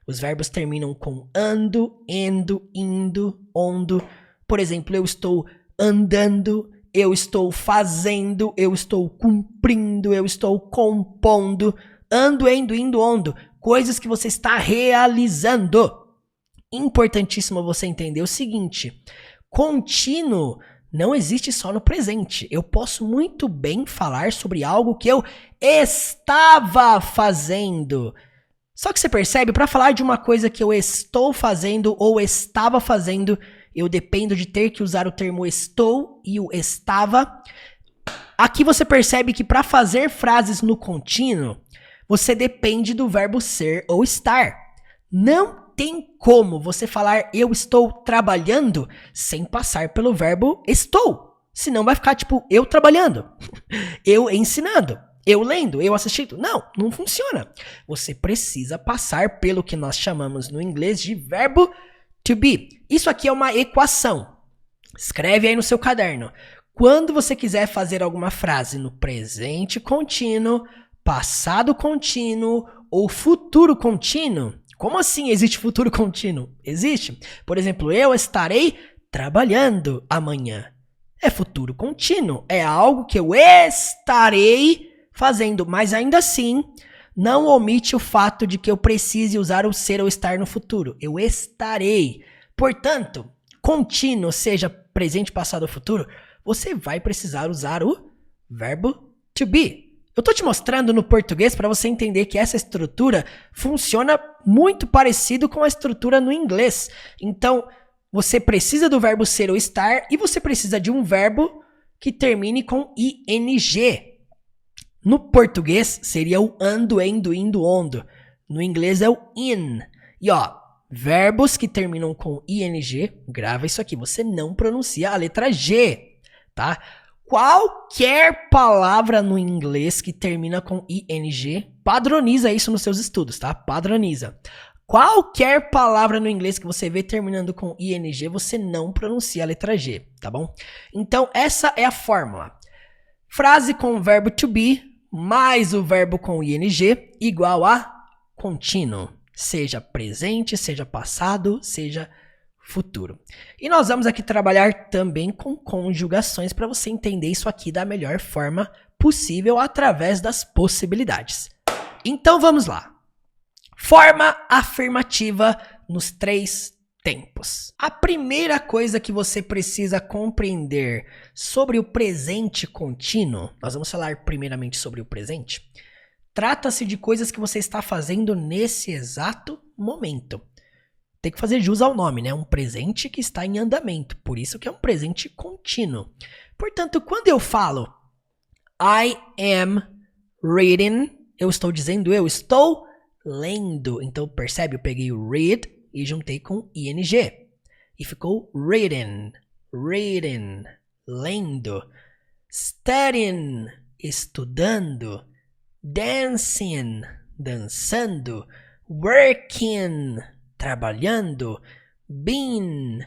os verbos terminam com ando, endo, indo, ondo. Por exemplo, eu estou andando, eu estou fazendo, eu estou cumprindo, eu estou compondo. Ando, endo, indo, ondo. Coisas que você está realizando. Importantíssimo você entender o seguinte: contínuo não existe só no presente. Eu posso muito bem falar sobre algo que eu estava fazendo. Só que você percebe, para falar de uma coisa que eu estou fazendo ou estava fazendo, eu dependo de ter que usar o termo estou e o estava. Aqui você percebe que para fazer frases no contínuo, você depende do verbo ser ou estar. Não tem como você falar eu estou trabalhando sem passar pelo verbo estou. Senão vai ficar tipo eu trabalhando, eu ensinando, eu lendo, eu assistindo. Não funciona. Você precisa passar pelo que nós chamamos no inglês de verbo to be. Isso aqui é uma equação. Escreve aí no seu caderno. Quando você quiser fazer alguma frase no presente contínuo, passado contínuo ou futuro contínuo. Como assim existe futuro contínuo? Existe. Por exemplo, eu estarei trabalhando amanhã. É futuro contínuo. É algo que eu estarei fazendo. Mas ainda assim, não omite o fato de que eu precise usar o ser ou estar no futuro. Eu estarei. Portanto, contínuo, seja presente, passado ou futuro, você vai precisar usar o verbo to be. Eu tô te mostrando no português para você entender que essa estrutura funciona muito parecido com a estrutura no inglês. Então, você precisa do verbo ser ou estar e você precisa de um verbo que termine com ing. No português seria o ando, endo, indo, ondo. No inglês é o in. E ó, verbos que terminam com ing, grava isso aqui, você não pronuncia a letra G, tá? Qualquer palavra no inglês que termina com ing, padroniza isso nos seus estudos, tá? Padroniza. Qualquer palavra no inglês que você vê terminando com ing, você não pronuncia a letra G, tá bom? Então, essa é a fórmula. Frase com o verbo to be mais o verbo com ing igual a contínuo. Seja presente, seja passado, seja futuro. E nós vamos aqui trabalhar também com conjugações para você entender isso aqui da melhor forma possível através das possibilidades. Então vamos lá. Forma afirmativa nos 3 tempos. A primeira coisa que você precisa compreender sobre o presente contínuo, nós vamos falar primeiramente sobre o presente, trata-se de coisas que você está fazendo nesse exato momento. Tem que fazer jus ao nome, né? Um presente que está em andamento. Por isso que é um presente contínuo. Portanto, quando eu falo I am reading, eu estou dizendo eu estou lendo. Então, percebe? Eu peguei o read e juntei com ing. E ficou reading, reading, lendo. Studying, estudando. Dancing, dançando. Working, trabalhando, been,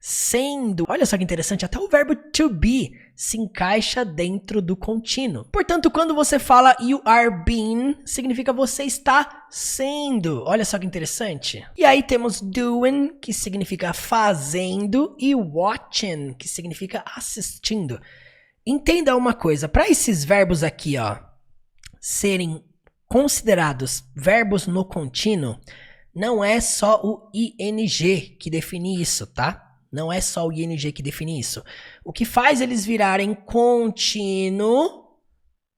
sendo. Olha só que interessante, até o verbo to be se encaixa dentro do contínuo. Portanto, quando você fala you are being, significa você está sendo. Olha só que interessante. E aí temos doing, que significa fazendo, e watching, que significa assistindo. Entenda uma coisa, para esses verbos aqui, ó, serem considerados verbos no contínuo, não é só o ing que define isso, tá? Não é só o ing que define isso. O que faz eles virarem contínuo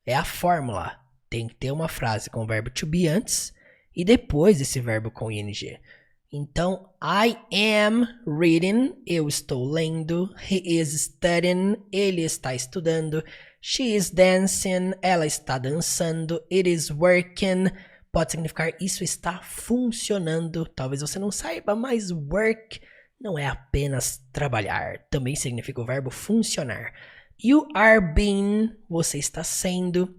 é a fórmula. Tem que ter uma frase com o verbo to be antes e depois esse verbo com ing. Então, I am reading, eu estou lendo. He is studying, ele está estudando. She is dancing, ela está dançando. It is working, pode significar isso está funcionando. Talvez você não saiba, mas work não é apenas trabalhar. Também significa o verbo funcionar. You are being, você está sendo.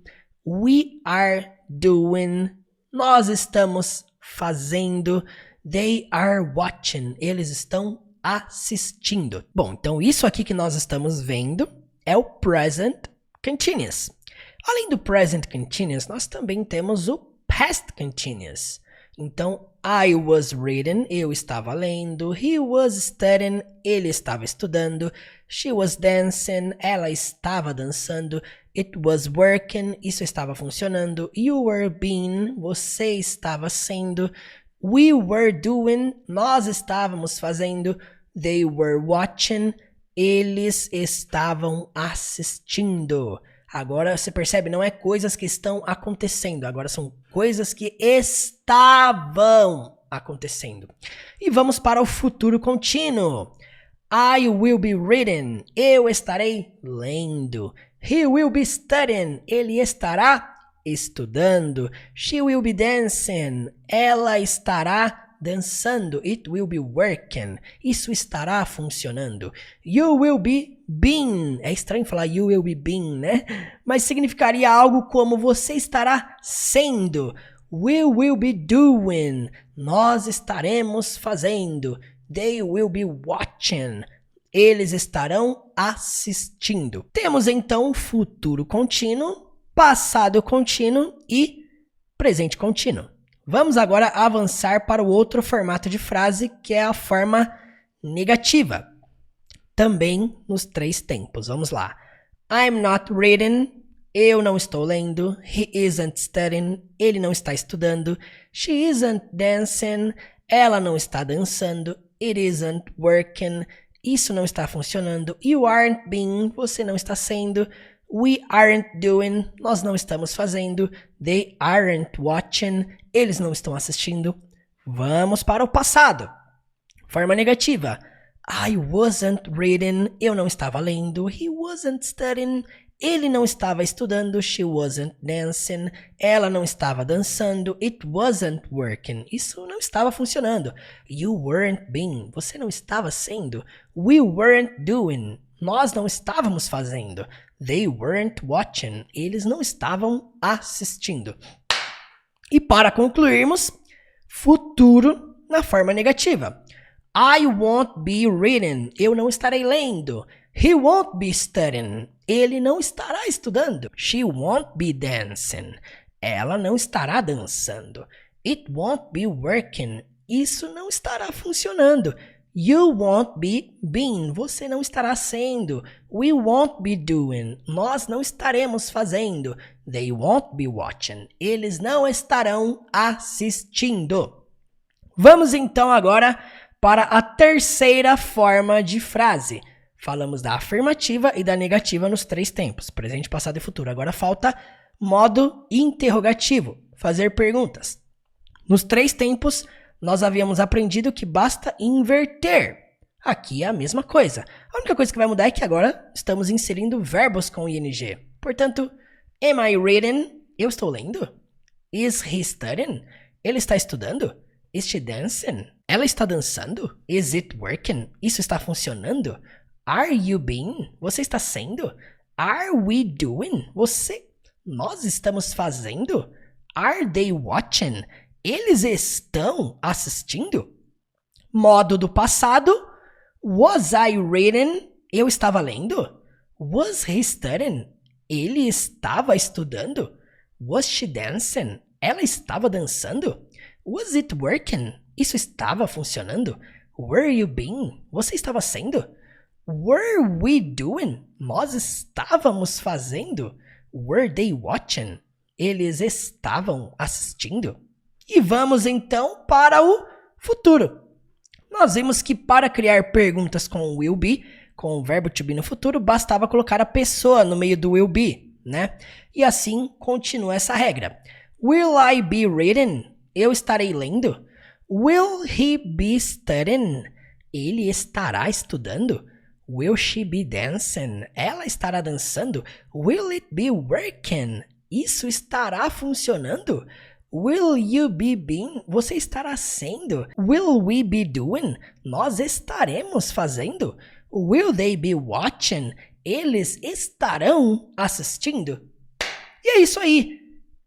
We are doing, nós estamos fazendo. They are watching, eles estão assistindo. Bom, então isso aqui que nós estamos vendo é o present continuous. Além do present continuous, nós também temos o past continuous. Então, I was reading, eu estava lendo. He was studying, ele estava estudando. She was dancing, ela estava dançando. It was working, isso estava funcionando. You were being, você estava sendo. We were doing, nós estávamos fazendo. They were watching, eles estavam assistindo. Agora você percebe, não é coisas que estão acontecendo, agora são coisas que estavam acontecendo. E vamos para o futuro contínuo. I will be reading, eu estarei lendo. He will be studying, ele estará estudando. She will be dancing, ela estará dançando. It will be working, isso estará funcionando. You will be being, é estranho falar you will be being, né? Mas significaria algo como você estará sendo. We will be doing, nós estaremos fazendo. They will be watching, eles estarão assistindo. Temos então futuro contínuo, passado contínuo e presente contínuo. Vamos agora avançar para o outro formato de frase, que é a forma negativa. Também nos 3 tempos. Vamos lá. I'm not reading. Eu não estou lendo. He isn't studying. Ele não está estudando. She isn't dancing. Ela não está dançando. It isn't working. Isso não está funcionando. You aren't being. Você não está sendo. We aren't doing, nós não estamos fazendo. They aren't watching, eles não estão assistindo. Vamos para o passado. Forma negativa. I wasn't reading, eu não estava lendo. He wasn't studying, ele não estava estudando. She wasn't dancing, ela não estava dançando. It wasn't working, isso não estava funcionando. You weren't being, você não estava sendo. We weren't doing, nós não estávamos fazendo. They weren't watching. Eles não estavam assistindo. E para concluirmos, futuro na forma negativa. I won't be reading. Eu não estarei lendo. He won't be studying. Ele não estará estudando. She won't be dancing. Ela não estará dançando. It won't be working. Isso não estará funcionando. You won't be being, você não estará sendo. We won't be doing, nós não estaremos fazendo. They won't be watching, eles não estarão assistindo. Vamos então agora para a terceira forma de frase. Falamos da afirmativa e da negativa nos 3 tempos, presente, passado e futuro. Agora falta modo interrogativo, fazer perguntas. Nos 3 tempos, nós havíamos aprendido que basta inverter. Aqui é a mesma coisa. A única coisa que vai mudar é que agora estamos inserindo verbos com ing. Portanto, am I reading? Eu estou lendo. Is he studying? Ele está estudando. Is she dancing? Ela está dançando. Is it working? Isso está funcionando. Are you being? Você está sendo. Are we doing? Nós estamos fazendo. Are they watching? Eles estão assistindo? Modo do passado. Was I reading? Eu estava lendo. Was he studying? Ele estava estudando. Was she dancing? Ela estava dançando. Was it working? Isso estava funcionando. Were you being? Você estava sendo. Were we doing? Nós estávamos fazendo. Were they watching? Eles estavam assistindo. E vamos então para o futuro. Nós vimos que para criar perguntas com will be, com o verbo to be no futuro, bastava colocar a pessoa no meio do will be, né? E assim continua essa regra. Will I be reading? Eu estarei lendo. Will he be studying? Ele estará estudando. Will she be dancing? Ela estará dançando. Will it be working? Isso estará funcionando. Will you be being? Você estará sendo. Will we be doing? Nós estaremos fazendo. Will they be watching? Eles estarão assistindo. E é isso aí.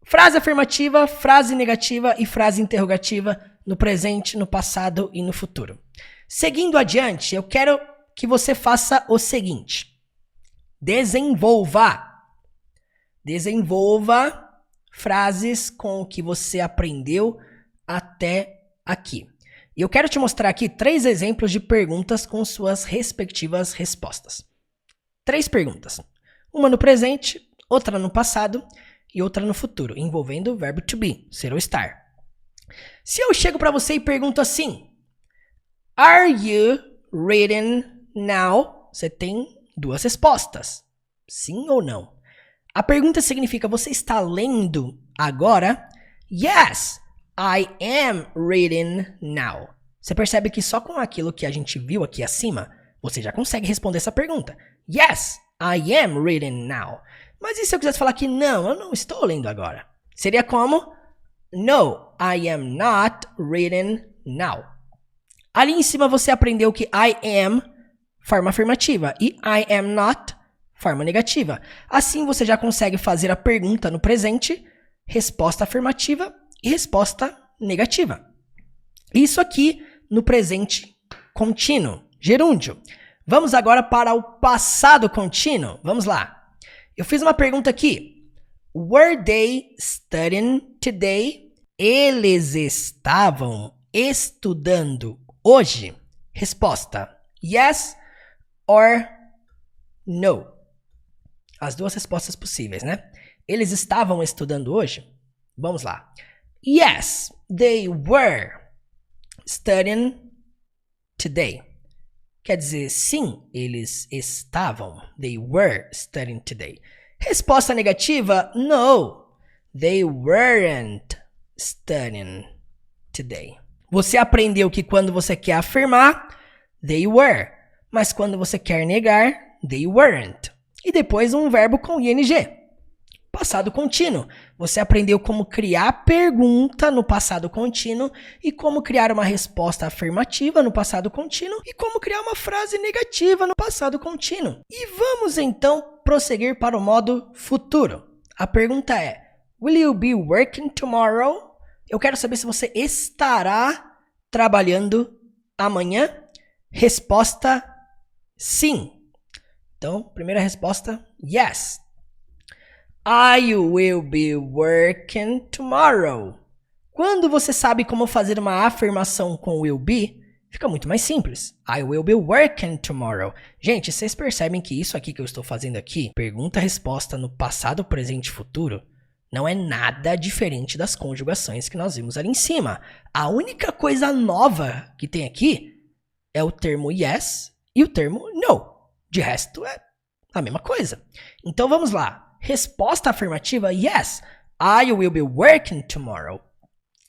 Frase afirmativa, frase negativa e frase interrogativa no presente, no passado e no futuro. Seguindo adiante, eu quero que você faça o seguinte. Desenvolva. Desenvolva frases com o que você aprendeu até aqui. E eu quero te mostrar aqui 3 exemplos de perguntas com suas respectivas respostas. 3 perguntas. Uma no presente, outra no passado e outra no futuro, envolvendo o verbo to be, ser ou estar. Se eu chego para você e pergunto assim: Are you reading now? Você tem 2 respostas. Sim ou não? A pergunta significa: você está lendo agora? Yes, I am reading now. Você percebe que só com aquilo que a gente viu aqui acima, você já consegue responder essa pergunta. Yes, I am reading now. Mas e se eu quisesse falar que não, eu não estou lendo agora? Seria como? No, I am not reading now. Ali em cima você aprendeu que I am, forma afirmativa, e I am not, forma negativa. Assim você já consegue fazer a pergunta no presente, resposta afirmativa e resposta negativa. Isso aqui no presente contínuo, gerúndio. Vamos agora para o passado contínuo. Vamos lá. Eu fiz uma pergunta aqui. Were they studying today? Eles estavam estudando hoje? Resposta: yes or no. As 2 respostas possíveis, né? Eles estavam estudando hoje? Vamos lá. Yes, they were studying today. Quer dizer, sim, eles estavam. They were studying today. Resposta negativa: no, they weren't studying today. Você aprendeu que quando você quer afirmar, they were. Mas quando você quer negar, they weren't. E depois um verbo com ing. Passado contínuo. Você aprendeu como criar pergunta no passado contínuo e como criar uma resposta afirmativa no passado contínuo e como criar uma frase negativa no passado contínuo. E vamos então prosseguir para o modo futuro. A pergunta é: Will you be working tomorrow? Eu quero saber se você estará trabalhando amanhã. Resposta: sim. Então, primeira resposta: yes. I will be working tomorrow. Quando você sabe como fazer uma afirmação com will be, fica muito mais simples. I will be working tomorrow. Gente, vocês percebem que isso aqui que eu estou fazendo aqui, pergunta-resposta no passado, presente e futuro, não é nada diferente das conjugações que nós vimos ali em cima. A única coisa nova que tem aqui é o termo yes e o termo no. De resto, é a mesma coisa. Então, vamos lá. Resposta afirmativa: yes, I will be working tomorrow.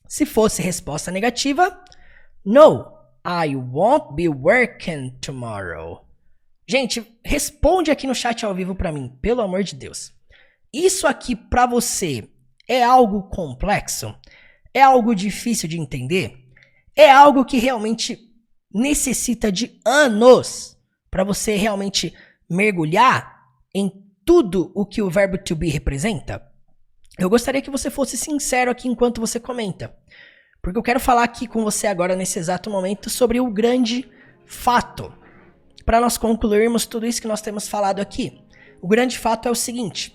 Se fosse resposta negativa: no, I won't be working tomorrow. Gente, responde aqui no chat ao vivo para mim, pelo amor de Deus. Isso aqui para você é algo complexo? É algo difícil de entender? É algo que realmente necessita de anos para você realmente mergulhar em tudo o que o verbo to be representa? Eu gostaria que você fosse sincero aqui enquanto você comenta. Porque eu quero falar aqui com você agora, nesse exato momento, sobre o grande fato. Para nós concluirmos tudo isso que nós temos falado aqui. O grande fato é o seguinte: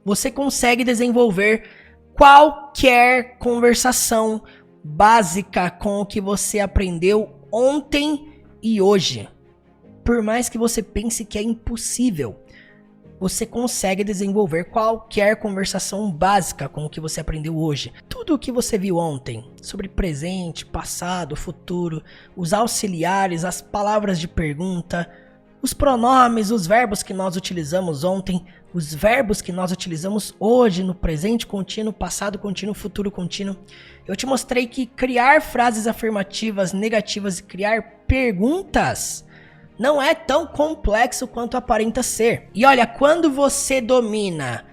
você consegue desenvolver qualquer conversação básica com o que você aprendeu ontem e hoje. Por mais que você pense que é impossível, você consegue desenvolver qualquer conversação básica com o que você aprendeu hoje. Tudo o que você viu ontem, sobre presente, passado, futuro, os auxiliares, as palavras de pergunta, os pronomes, os verbos que nós utilizamos ontem, os verbos que nós utilizamos hoje no presente contínuo, passado contínuo, futuro contínuo. Eu te mostrei que criar frases afirmativas, negativas e criar perguntas não é tão complexo quanto aparenta ser. E olha, quando você domina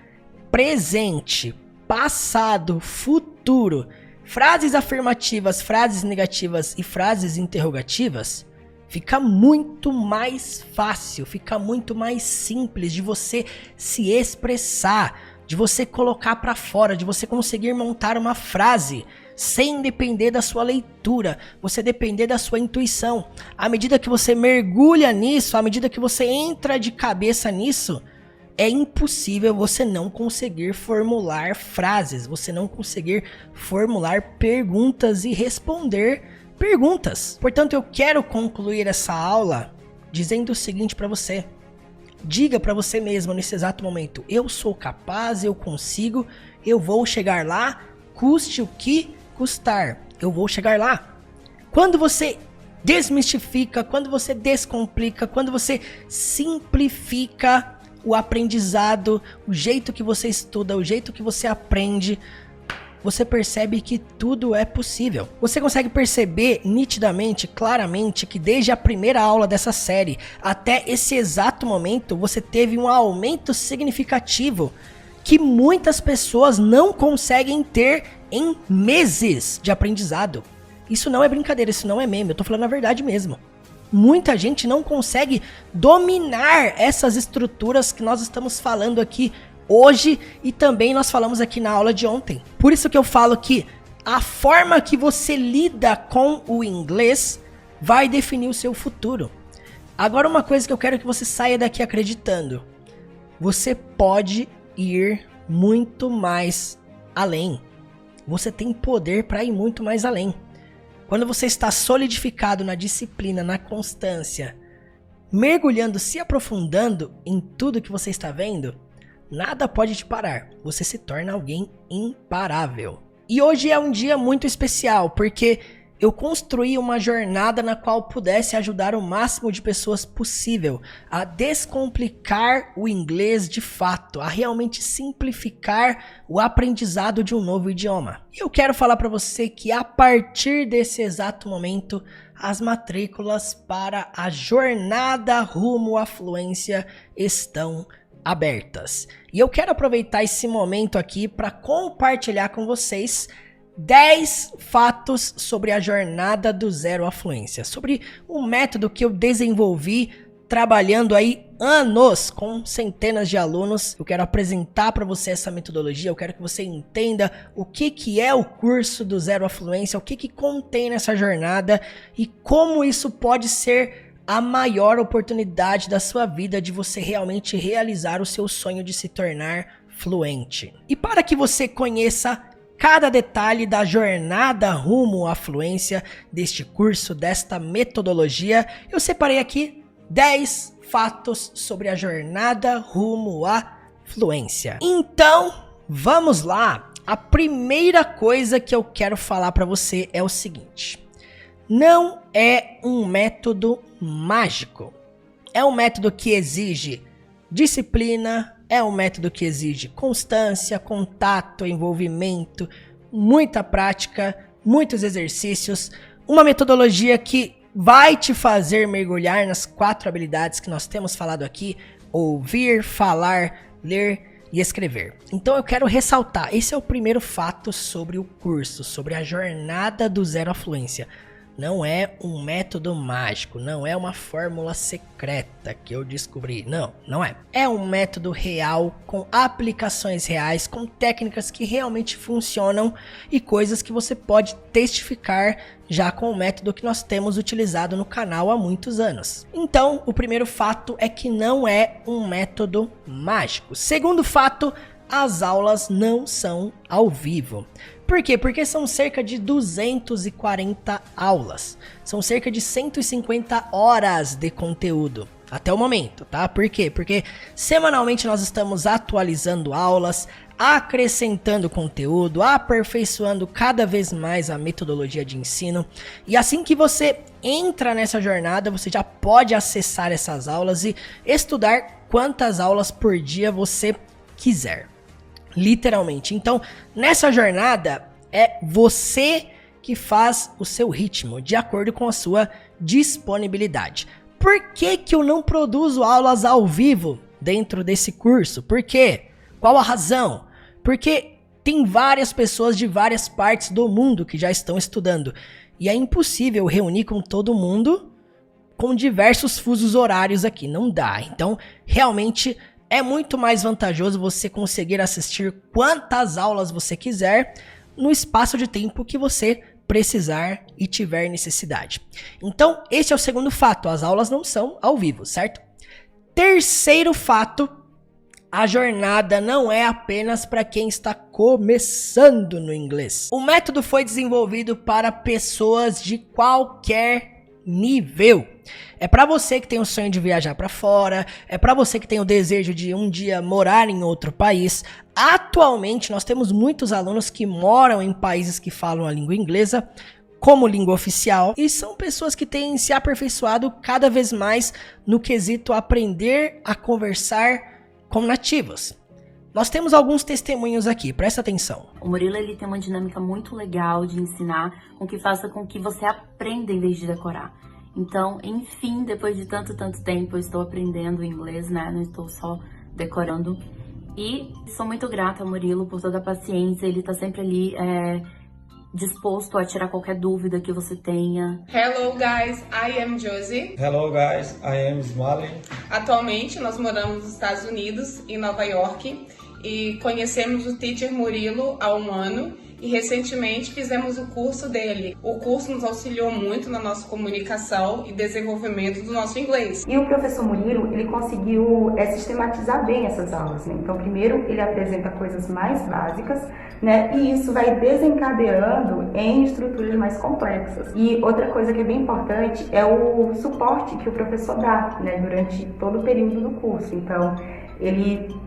presente, passado, futuro, frases afirmativas, frases negativas e frases interrogativas, fica muito mais fácil, fica muito mais simples de você se expressar, de você colocar para fora, de você conseguir montar uma frase sem depender da sua leitura, você depender da sua intuição. À medida que você mergulha nisso, à medida que você entra de cabeça nisso, é impossível você não conseguir formular frases, você não conseguir formular perguntas e responder perguntas. Portanto, eu quero concluir essa aula dizendo o seguinte para você. Diga para você mesmo nesse exato momento: eu sou capaz, eu consigo, eu vou chegar lá, custe o que custar, eu vou chegar lá. Quando você desmistifica, quando você descomplica, quando você simplifica o aprendizado, o jeito que você estuda, o jeito que você aprende, você percebe que tudo é possível. Você consegue perceber nitidamente, claramente, que desde a primeira aula dessa série até esse exato momento, você teve um aumento significativo que muitas pessoas não conseguem ter em meses de aprendizado. Isso não é brincadeira, isso não é meme, eu tô falando a verdade mesmo. Muita gente não consegue dominar essas estruturas que nós estamos falando aqui hoje e também nós falamos aqui na aula de ontem. Por isso que eu falo que a forma que você lida com o inglês vai definir o seu futuro. Agora, uma coisa que eu quero que você saia daqui acreditando: você pode ir muito mais além. Você tem poder para ir muito mais além. Quando você está solidificado na disciplina, na constância, mergulhando, se aprofundando em tudo que você está vendo, nada pode te parar. Você se torna alguém imparável. E hoje é um dia muito especial, porque eu construí uma jornada na qual pudesse ajudar o máximo de pessoas possível a descomplicar o inglês de fato, a realmente simplificar o aprendizado de um novo idioma. E eu quero falar para você que a partir desse exato momento, as matrículas para a jornada rumo à fluência estão abertas. E eu quero aproveitar esse momento aqui para compartilhar com vocês 10 fatos sobre a jornada do zero à fluência, sobre um método que eu desenvolvi trabalhando aí anos com centenas de alunos. Eu quero apresentar para você essa metodologia, eu quero que você entenda o que é o curso do zero à fluência, o que contém nessa jornada e como isso pode ser a maior oportunidade da sua vida de você realmente realizar o seu sonho de se tornar fluente. E para que você conheça cada detalhe da jornada rumo à fluência deste curso, desta metodologia, eu separei aqui 10 fatos sobre a jornada rumo à fluência. Então, vamos lá. A primeira coisa que eu quero falar para você é o seguinte: não é um método mágico. É um método que exige disciplina, é um método que exige constância, contato, envolvimento, muita prática, muitos exercícios, uma metodologia que vai te fazer mergulhar nas 4 habilidades que nós temos falado aqui: ouvir, falar, ler e escrever. Então eu quero ressaltar, esse é o primeiro fato sobre o curso, sobre a jornada do zero à fluência. Não é um método mágico, não é uma fórmula secreta que eu descobri, não é. É um método real, com aplicações reais, com técnicas que realmente funcionam e coisas que você pode testificar já com o método que nós temos utilizado no canal há muitos anos. Então, o primeiro fato é que não é um método mágico. Segundo fato, as aulas não são ao vivo. Por quê? Porque são cerca de 240 aulas. São cerca de 150 horas de conteúdo até o momento, tá? Por quê? Porque semanalmente nós estamos atualizando aulas, acrescentando conteúdo, aperfeiçoando cada vez mais a metodologia de ensino. E assim que você entra nessa jornada, você já pode acessar essas aulas e estudar quantas aulas por dia você quiser. Literalmente. Então, nessa jornada, é você que faz o seu ritmo, de acordo com a sua disponibilidade. Por que que eu não produzo aulas ao vivo dentro desse curso? Por quê? Qual a razão? Porque tem várias pessoas de várias partes do mundo que já estão estudando. E é impossível reunir com todo mundo com diversos fusos horários aqui. Não dá. Então, realmente é muito mais vantajoso você conseguir assistir quantas aulas você quiser no espaço de tempo que você precisar e tiver necessidade. Então, esse é o segundo fato, as aulas não são ao vivo, certo? Terceiro fato, a jornada não é apenas para quem está começando no inglês. O método foi desenvolvido para pessoas de qualquer nível. É para você que tem o sonho de viajar para fora, é para você que tem o desejo de um dia morar em outro país. Atualmente nós temos muitos alunos que moram em países que falam a língua inglesa como língua oficial e são pessoas que têm se aperfeiçoado cada vez mais no quesito aprender a conversar com nativos. Nós temos alguns testemunhos aqui, presta atenção. O Murilo ele tem uma dinâmica muito legal de ensinar, com que faça com que você aprenda em vez de decorar. Então, enfim, depois de tanto tempo, eu estou aprendendo inglês, né? Não estou só decorando. E sou muito grata ao Murilo por toda a paciência, ele tá sempre ali disposto a tirar qualquer dúvida que você tenha. Hello guys, I am Josie. Hello guys, I am Smiley. Atualmente nós moramos nos Estados Unidos, em Nova York, e conhecemos o Teacher Murilo há um ano e recentemente fizemos o curso dele. O curso nos auxiliou muito na nossa comunicação e desenvolvimento do nosso inglês. E o professor Murilo, ele conseguiu sistematizar bem essas aulas, né? Então, primeiro ele apresenta coisas mais básicas, né? E isso vai desencadeando em estruturas mais complexas. E outra coisa que é bem importante é o suporte que o professor dá, né? Durante todo o período do curso. Então, ele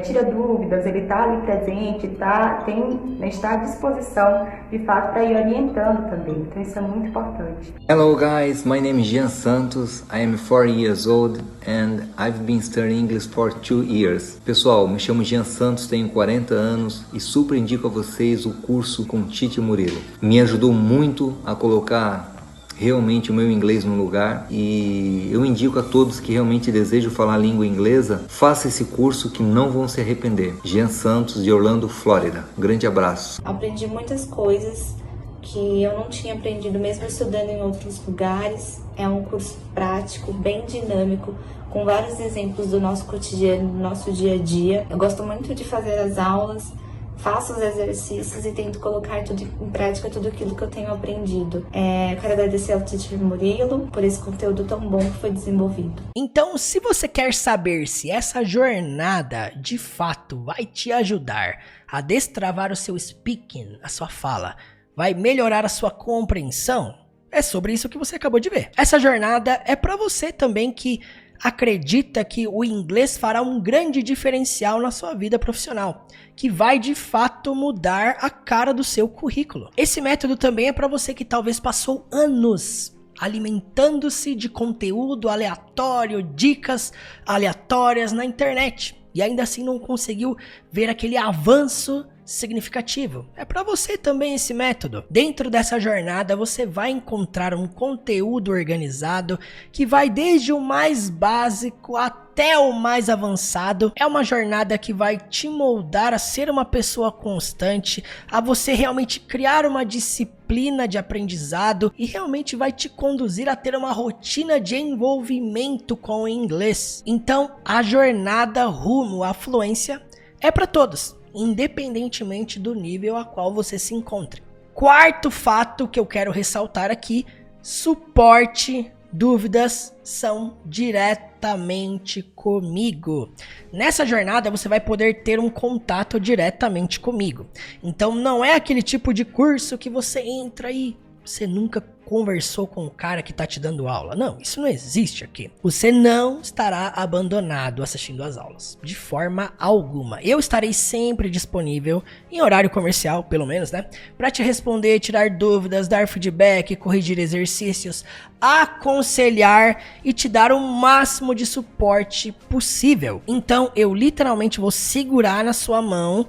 tira dúvidas, ele está ali presente, está à disposição, de fato, para ir orientando também. Então, isso é muito importante. Hello guys, my name is Jean Santos, I am 4 years old and I've been studying English for 2 years. Pessoal, me chamo Jean Santos, tenho 40 anos e super indico a vocês o curso com Teacher Murilo. Me ajudou muito a colocar realmente o meu inglês no lugar e eu indico a todos que realmente desejam falar a língua inglesa, faça esse curso que não vão se arrepender. Jean Santos, de Orlando, Flórida. Um grande abraço. Aprendi muitas coisas que eu não tinha aprendido mesmo estudando em outros lugares. É um curso prático, bem dinâmico, com vários exemplos do nosso cotidiano, do nosso dia a dia. Eu gosto muito de fazer as aulas, faço os exercícios e tento colocar em prática tudo aquilo que eu tenho aprendido. Quero agradecer ao Teacher Murilo por esse conteúdo tão bom que foi desenvolvido. Então, se você quer saber se essa jornada de fato vai te ajudar a destravar o seu speaking, a sua fala, vai melhorar a sua compreensão, é sobre isso que você acabou de ver. Essa jornada é para você também que acredita que o inglês fará um grande diferencial na sua vida profissional, que vai de fato mudar a cara do seu currículo. Esse método também é para você que talvez passou anos alimentando-se de conteúdo aleatório, dicas aleatórias na internet e ainda assim não conseguiu ver aquele avanço significativo. É para você também esse método. Dentro dessa jornada você vai encontrar um conteúdo organizado que vai desde o mais básico até o mais avançado. É uma jornada que vai te moldar a ser uma pessoa constante, a você realmente criar uma disciplina de aprendizado e realmente vai te conduzir a ter uma rotina de envolvimento com o inglês. Então, a jornada rumo à fluência é para todos, independentemente do nível a qual você se encontre. Quarto fato que eu quero ressaltar aqui: suporte, dúvidas são diretamente comigo. Nessa jornada você vai poder ter um contato diretamente comigo. Então não é aquele tipo de curso que você entra e você nunca conversou com o cara que tá te dando aula. Não, isso não existe aqui. Você não estará abandonado assistindo às aulas, de forma alguma. Eu estarei sempre disponível, em horário comercial, pelo menos, né? Pra te responder, tirar dúvidas, dar feedback, corrigir exercícios, aconselhar e te dar o máximo de suporte possível. Então, eu literalmente vou segurar na sua mão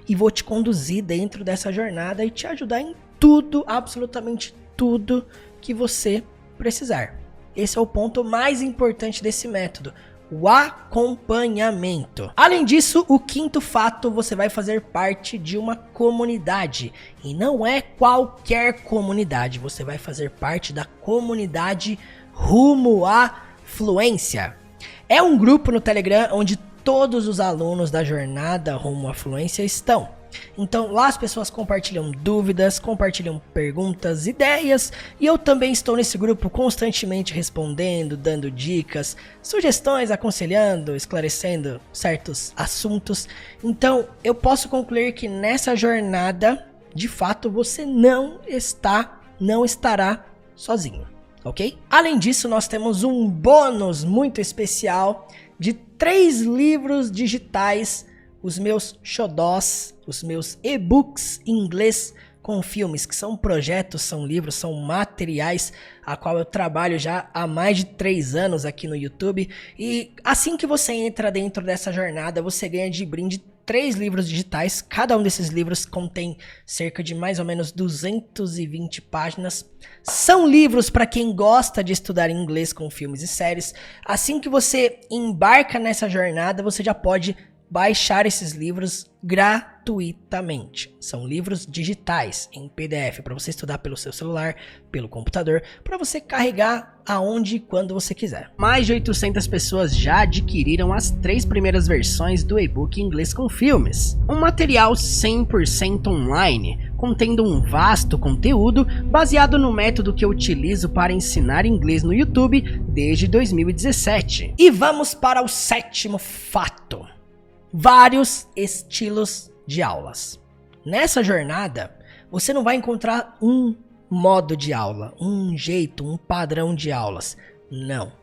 e vou te conduzir dentro dessa jornada e te ajudar em tudo, absolutamente tudo que você precisar. Esse é o ponto mais importante desse método, o acompanhamento. Além disso, o quinto fato, você vai fazer parte de uma comunidade. E não é qualquer comunidade, você vai fazer parte da comunidade Rumo à Fluência. É um grupo no Telegram onde todos os alunos da jornada Rumo à Fluência estão. Então lá as pessoas compartilham dúvidas, compartilham perguntas, ideias, e eu também estou nesse grupo constantemente respondendo, dando dicas, sugestões, aconselhando, esclarecendo certos assuntos. Então eu posso concluir que nessa jornada, de fato, você não estará sozinho, ok? Além disso, nós temos um bônus muito especial de 3 livros digitais, os meus xodós, os meus e-books em inglês com filmes, que são projetos, são livros, são materiais a qual eu trabalho já há mais de 3 anos aqui no YouTube. E assim que você entra dentro dessa jornada, você ganha de brinde 3 livros digitais. Cada um desses livros contém cerca de mais ou menos 220 páginas. São livros para quem gosta de estudar inglês com filmes e séries. Assim que você embarca nessa jornada, você já pode baixar esses livros gratuitamente. São livros digitais em PDF para você estudar pelo seu celular, pelo computador, para você carregar aonde e quando você quiser. Mais de 800 pessoas já adquiriram as 3 primeiras versões do e-book Inglês com Filmes. Um material 100% online, contendo um vasto conteúdo baseado no método que eu utilizo para ensinar inglês no YouTube desde 2017. E vamos para o 7º fato. Vários estilos de aulas. Nessa jornada, você não vai encontrar um modo de aula, um jeito, um padrão de aulas. Não.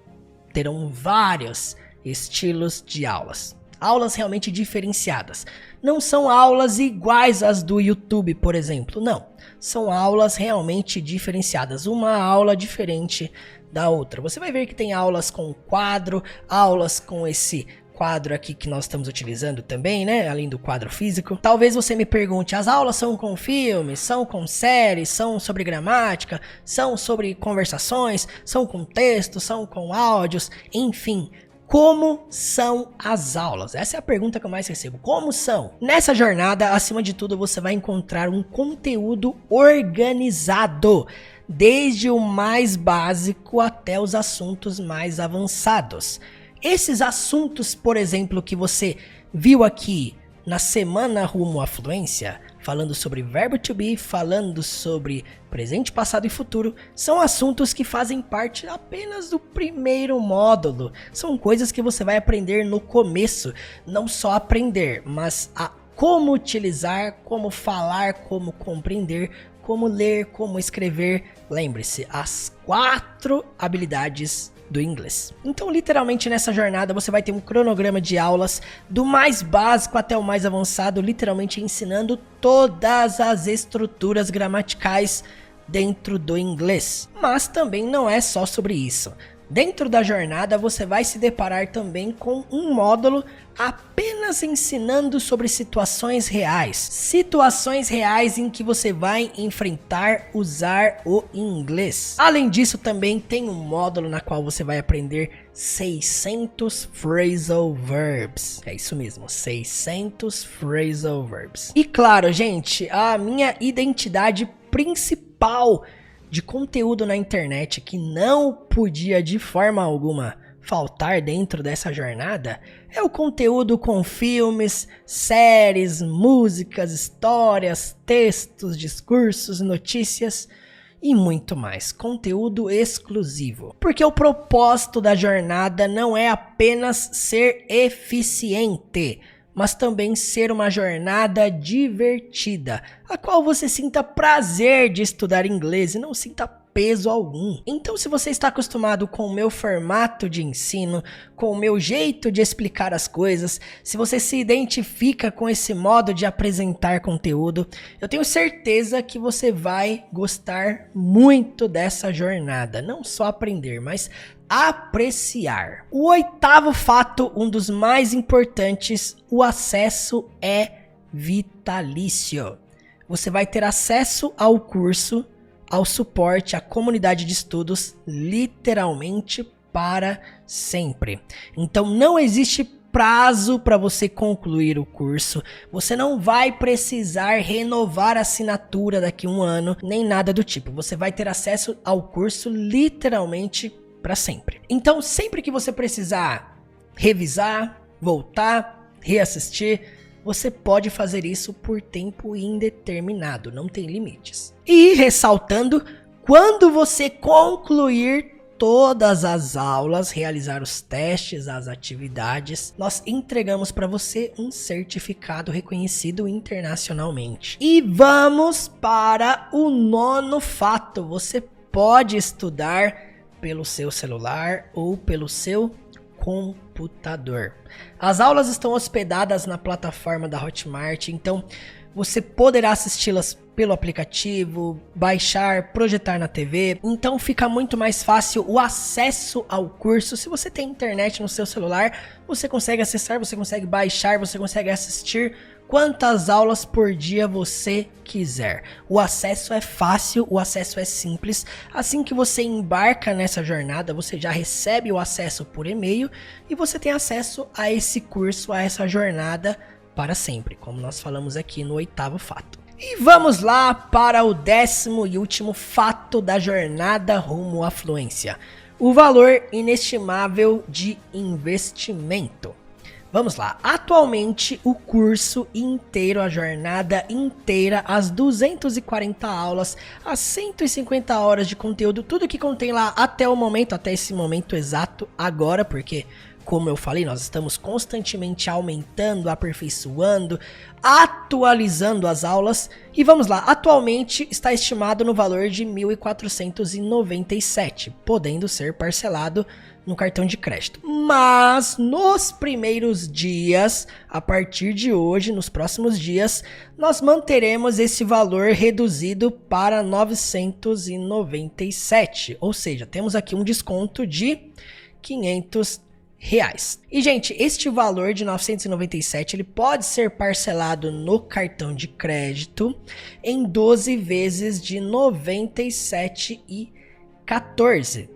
Terão vários estilos de aulas. Aulas realmente diferenciadas. Não são aulas iguais às do YouTube, por exemplo. Não. São aulas realmente diferenciadas. Uma aula diferente da outra. Você vai ver que tem aulas com quadro, aulas com esse quadro aqui que nós estamos utilizando também, né? Além do quadro físico. Talvez você me pergunte, as aulas são com filmes, são com séries, são sobre gramática, são sobre conversações, são com texto, são com áudios, enfim. Como são as aulas? Essa é a pergunta que eu mais recebo. Como são? Nessa jornada, acima de tudo, você vai encontrar um conteúdo organizado, desde o mais básico até os assuntos mais avançados. Esses assuntos, por exemplo, que você viu aqui na semana rumo à fluência, falando sobre verbo to be, falando sobre presente, passado e futuro, são assuntos que fazem parte apenas do primeiro módulo. São coisas que você vai aprender no começo, não só aprender, mas a como utilizar, como falar, como compreender, como ler, como escrever. Lembre-se, as 4 habilidades do inglês. Então, literalmente nessa jornada você vai ter um cronograma de aulas do mais básico até o mais avançado, literalmente ensinando todas as estruturas gramaticais dentro do inglês. Mas também não é só sobre isso. Dentro da jornada você vai se deparar também com um módulo apenas ensinando sobre situações reais. Situações reais em que você vai enfrentar, usar o inglês. Além disso, também tem um módulo na qual você vai aprender 600 phrasal verbs. É isso mesmo, 600 phrasal verbs. E claro, gente, a minha identidade principal de conteúdo na internet que não podia de forma alguma faltar dentro dessa jornada é o conteúdo com filmes, séries, músicas, histórias, textos, discursos, notícias e muito mais. Conteúdo exclusivo. Porque o propósito da jornada não é apenas ser eficiente, mas também ser uma jornada divertida, a qual você sinta prazer de estudar inglês e não sinta peso algum. Então, se você está acostumado com o meu formato de ensino, com o meu jeito de explicar as coisas, se você se identifica com esse modo de apresentar conteúdo, eu tenho certeza que você vai gostar muito dessa jornada. Não só aprender, mas apreciar. O 8º fato, um dos mais importantes, o acesso é vitalício. Você vai ter acesso ao curso, ao suporte, à comunidade de estudos, literalmente para sempre. Então não existe prazo para você concluir o curso. Você não vai precisar renovar a assinatura daqui a um ano, nem nada do tipo. Você vai ter acesso ao curso literalmente para sempre. Então, sempre que você precisar revisar, voltar, reassistir, você pode fazer isso por tempo indeterminado, não tem limites. E ressaltando, quando você concluir todas as aulas, realizar os testes, as atividades, nós entregamos para você um certificado reconhecido internacionalmente. E vamos para o 9º fato. Você pode estudar pelo seu celular ou pelo seu computador. As aulas estão hospedadas na plataforma da Hotmart, então você poderá assisti-las pelo aplicativo, baixar, projetar na TV. Então fica muito mais fácil o acesso ao curso. Se você tem internet no seu celular, você consegue acessar, você consegue baixar, você consegue assistir quantas aulas por dia você quiser. O acesso é fácil, o acesso é simples. Assim que você embarca nessa jornada, você já recebe o acesso por e-mail e você tem acesso a esse curso, a essa jornada para sempre, como nós falamos aqui no 8º fato. E vamos lá para o 10º e último fato da jornada rumo à fluência: o valor inestimável de investimento. Vamos lá, atualmente o curso inteiro, a jornada inteira, as 240 aulas, as 150 horas de conteúdo, tudo que contém lá até o momento, até esse momento exato agora, porque como eu falei, nós estamos constantemente aumentando, aperfeiçoando, atualizando as aulas. E vamos lá, atualmente está estimado no valor de R$ 1.497, podendo ser parcelado no cartão de crédito. Mas nos primeiros dias, a partir de hoje, nos próximos dias, nós manteremos esse valor reduzido para R$ 997. Ou seja, temos aqui um desconto de R$ 500. E, gente, este valor de 997 ele pode ser parcelado no cartão de crédito em 12 vezes de 97,14.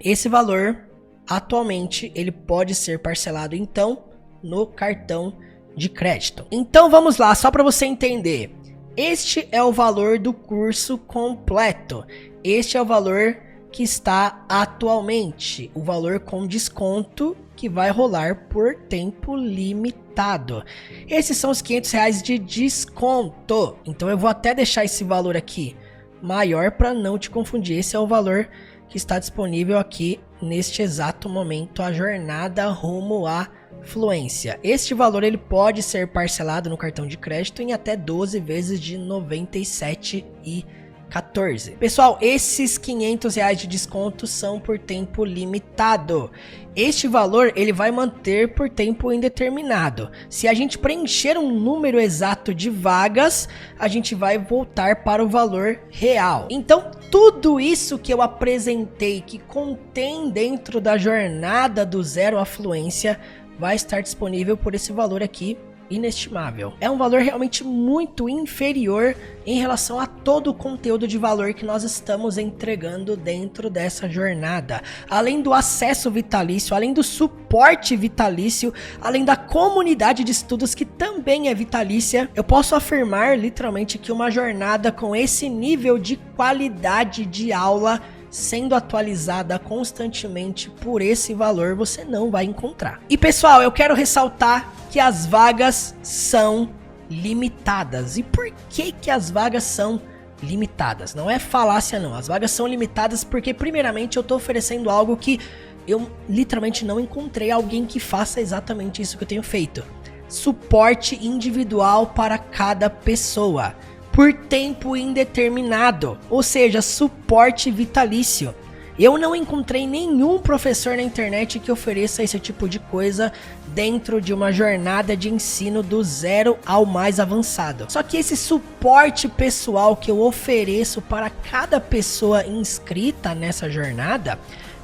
Esse valor, atualmente, ele pode ser parcelado, então, no cartão de crédito. Então, vamos lá, só para você entender. Este é o valor do curso completo. Este é o valor que está atualmente, o valor com desconto que vai rolar por tempo limitado. Esses são os R$500 de desconto. Então eu vou até deixar esse valor aqui maior para não te confundir. Esse é o valor que está disponível aqui neste exato momento, a jornada rumo à fluência. Este valor ele pode ser parcelado no cartão de crédito em até 12 vezes de 97,14. Pessoal, esses R$500 de desconto são por tempo limitado. Este valor ele vai manter por tempo indeterminado. Se a gente preencher um número exato de vagas, a gente vai voltar para o valor real. Então, tudo isso que eu apresentei, que contém dentro da jornada do zero à fluência, vai estar disponível por esse valor aqui, inestimável. É um valor realmente muito inferior em relação a todo o conteúdo de valor que nós estamos entregando dentro dessa jornada. Além do acesso vitalício, além do suporte vitalício, além da comunidade de estudos que também é vitalícia, eu posso afirmar literalmente que uma jornada com esse nível de qualidade de aula sendo atualizada constantemente por esse valor você não vai encontrar. E pessoal, eu quero ressaltar que as vagas são limitadas. E por que as vagas são limitadas? Não é falácia não, as vagas são limitadas porque primeiramente eu estou oferecendo algo que eu literalmente não encontrei alguém que faça exatamente isso que eu tenho feito. Suporte individual para cada pessoa, por tempo indeterminado, ou seja, suporte vitalício. Eu não encontrei nenhum professor na internet que ofereça esse tipo de coisa dentro de uma jornada de ensino do zero ao mais avançado. Só que esse suporte pessoal que eu ofereço para cada pessoa inscrita nessa jornada,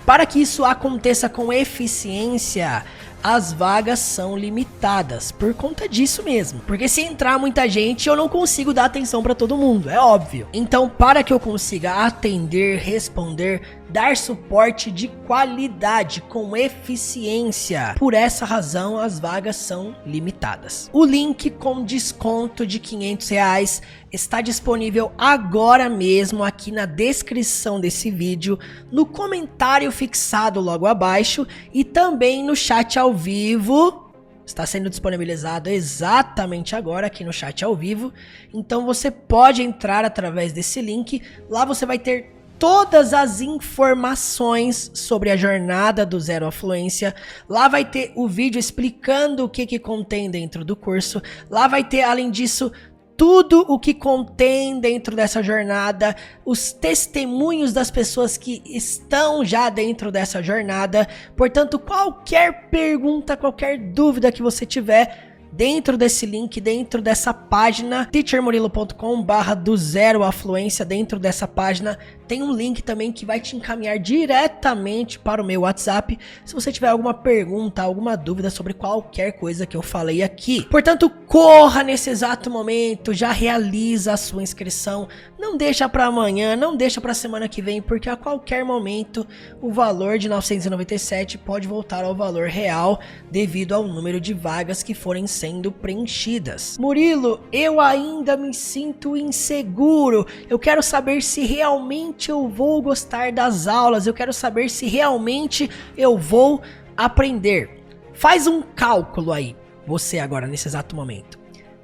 para que isso aconteça com eficiência, as vagas são limitadas por conta disso mesmo. Porque se entrar muita gente, eu não consigo dar atenção para todo mundo, é óbvio. Então, para que eu consiga atender, responder, dar suporte de qualidade com eficiência, por essa razão as vagas são limitadas. O link com desconto de R$500 está disponível agora mesmo aqui na descrição desse vídeo, no comentário fixado logo abaixo e também no chat ao vivo, está sendo disponibilizado exatamente agora aqui no chat ao vivo. Então você pode entrar através desse link. Lá você vai ter todas as informações sobre a jornada do Zero à Fluência. Lá vai ter o vídeo explicando o que contém dentro do curso. Lá vai ter, além disso, tudo o que contém dentro dessa jornada, os testemunhos das pessoas que estão já dentro dessa jornada. Portanto, qualquer pergunta, qualquer dúvida que você tiver, dentro desse link, dentro dessa página, teachermurilo.com/do zero à fluência, dentro dessa página tem um link também que vai te encaminhar diretamente para o meu WhatsApp, se você tiver alguma pergunta, alguma dúvida sobre qualquer coisa que eu falei aqui. Portanto, corra nesse exato momento, já realiza a sua inscrição, não deixa para amanhã, não deixa para semana que vem, porque a qualquer momento o valor de R$ 997 pode voltar ao valor real devido ao número de vagas que forem sendo preenchidas. Murilo, eu ainda me sinto inseguro, eu quero saber se realmente eu vou gostar das aulas, eu quero saber se realmente eu vou aprender. Faz um cálculo aí, você agora nesse exato momento.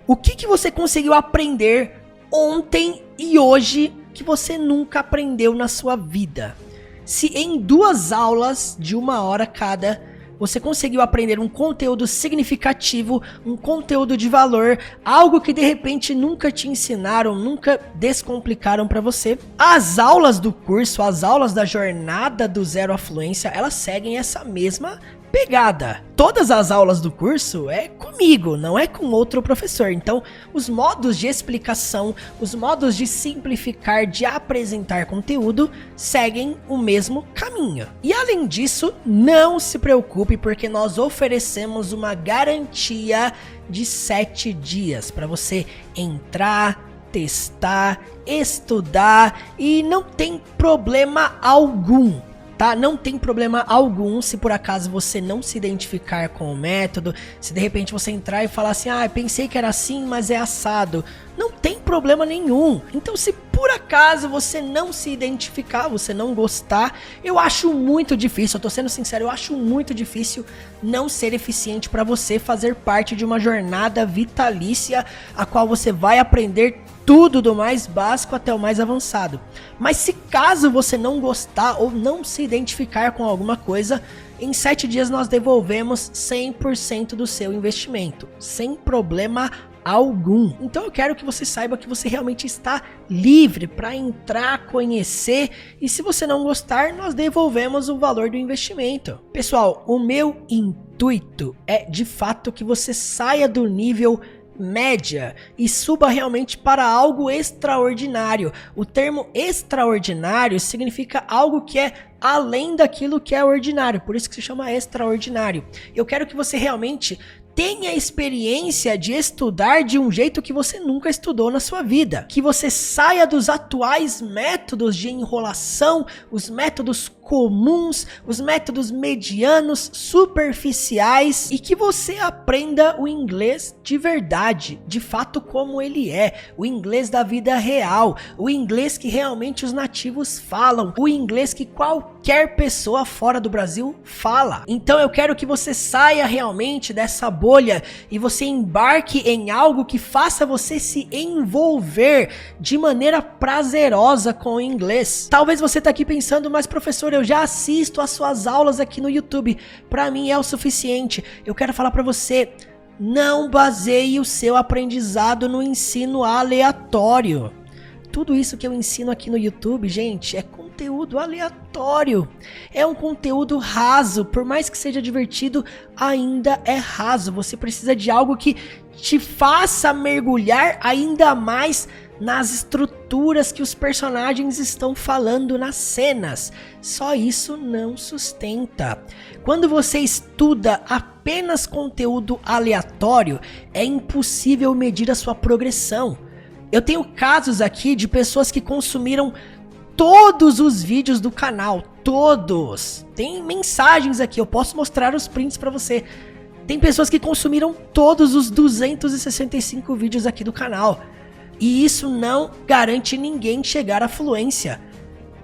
O que você conseguiu aprender ontem e hoje que você nunca aprendeu na sua vida? Se em 2 aulas de 1 hora cada, você conseguiu aprender um conteúdo significativo, um conteúdo de valor, algo que de repente nunca te ensinaram, nunca descomplicaram para você. As aulas do curso, as aulas da jornada do Zero à Fluência, elas seguem essa mesma pegada. Todas as aulas do curso é comigo, não é com outro professor. Então, os modos de explicação, os modos de simplificar, de apresentar conteúdo, seguem o mesmo caminho. E além disso, não se preocupe, porque nós oferecemos uma garantia de 7 dias para você entrar, testar, estudar e não tem problema algum. Tá? Não tem problema algum se por acaso você não se identificar com o método, se de repente você entrar e falar assim, pensei que era assim, mas é assado. Não tem problema nenhum. Então, se por acaso você não se identificar, você não gostar, eu acho muito difícil, eu tô sendo sincero, eu acho muito difícil não ser eficiente para você fazer parte de uma jornada vitalícia, a qual você vai aprender tudo do mais básico até o mais avançado. Mas se caso você não gostar ou não se identificar com alguma coisa, em 7 dias nós devolvemos 100% do seu investimento, sem problema algum. Então eu quero que você saiba que você realmente está livre para entrar, conhecer, e se você não gostar, nós devolvemos o valor do investimento. Pessoal, o meu intuito é de fato que você saia do nível média e suba realmente para algo extraordinário. O termo extraordinário significa algo que é além daquilo que é ordinário, por isso que se chama extraordinário. Eu quero que você realmente tenha a experiência de estudar de um jeito que você nunca estudou na sua vida. Que você saia dos atuais métodos de enrolação, os métodos comuns, os métodos medianos, superficiais, e que você aprenda o inglês de verdade, de fato como ele é, o inglês da vida real, o inglês que realmente os nativos falam, o inglês que qualquer pessoa fora do Brasil fala. Então eu quero que você saia realmente dessa bolha e você embarque em algo que faça você se envolver de maneira prazerosa com o inglês. Talvez você tá aqui pensando, mas professor, eu já assisto as suas aulas aqui no YouTube, pra mim é o suficiente. Eu quero falar pra você, não baseie o seu aprendizado no ensino aleatório. Tudo isso que eu ensino aqui no YouTube, gente, é conteúdo aleatório. É um conteúdo raso, por mais que seja divertido, ainda é raso. Você precisa de algo que te faça mergulhar ainda mais nas estruturas que os personagens estão falando nas cenas. Só isso não sustenta. Quando você estuda apenas conteúdo aleatório, é impossível medir a sua progressão. Eu tenho casos aqui de pessoas que consumiram todos os vídeos do canal, todos. Tem mensagens aqui, eu posso mostrar os prints pra você. Tem pessoas que consumiram todos os 265 vídeos aqui do canal. E isso não garante ninguém chegar à fluência.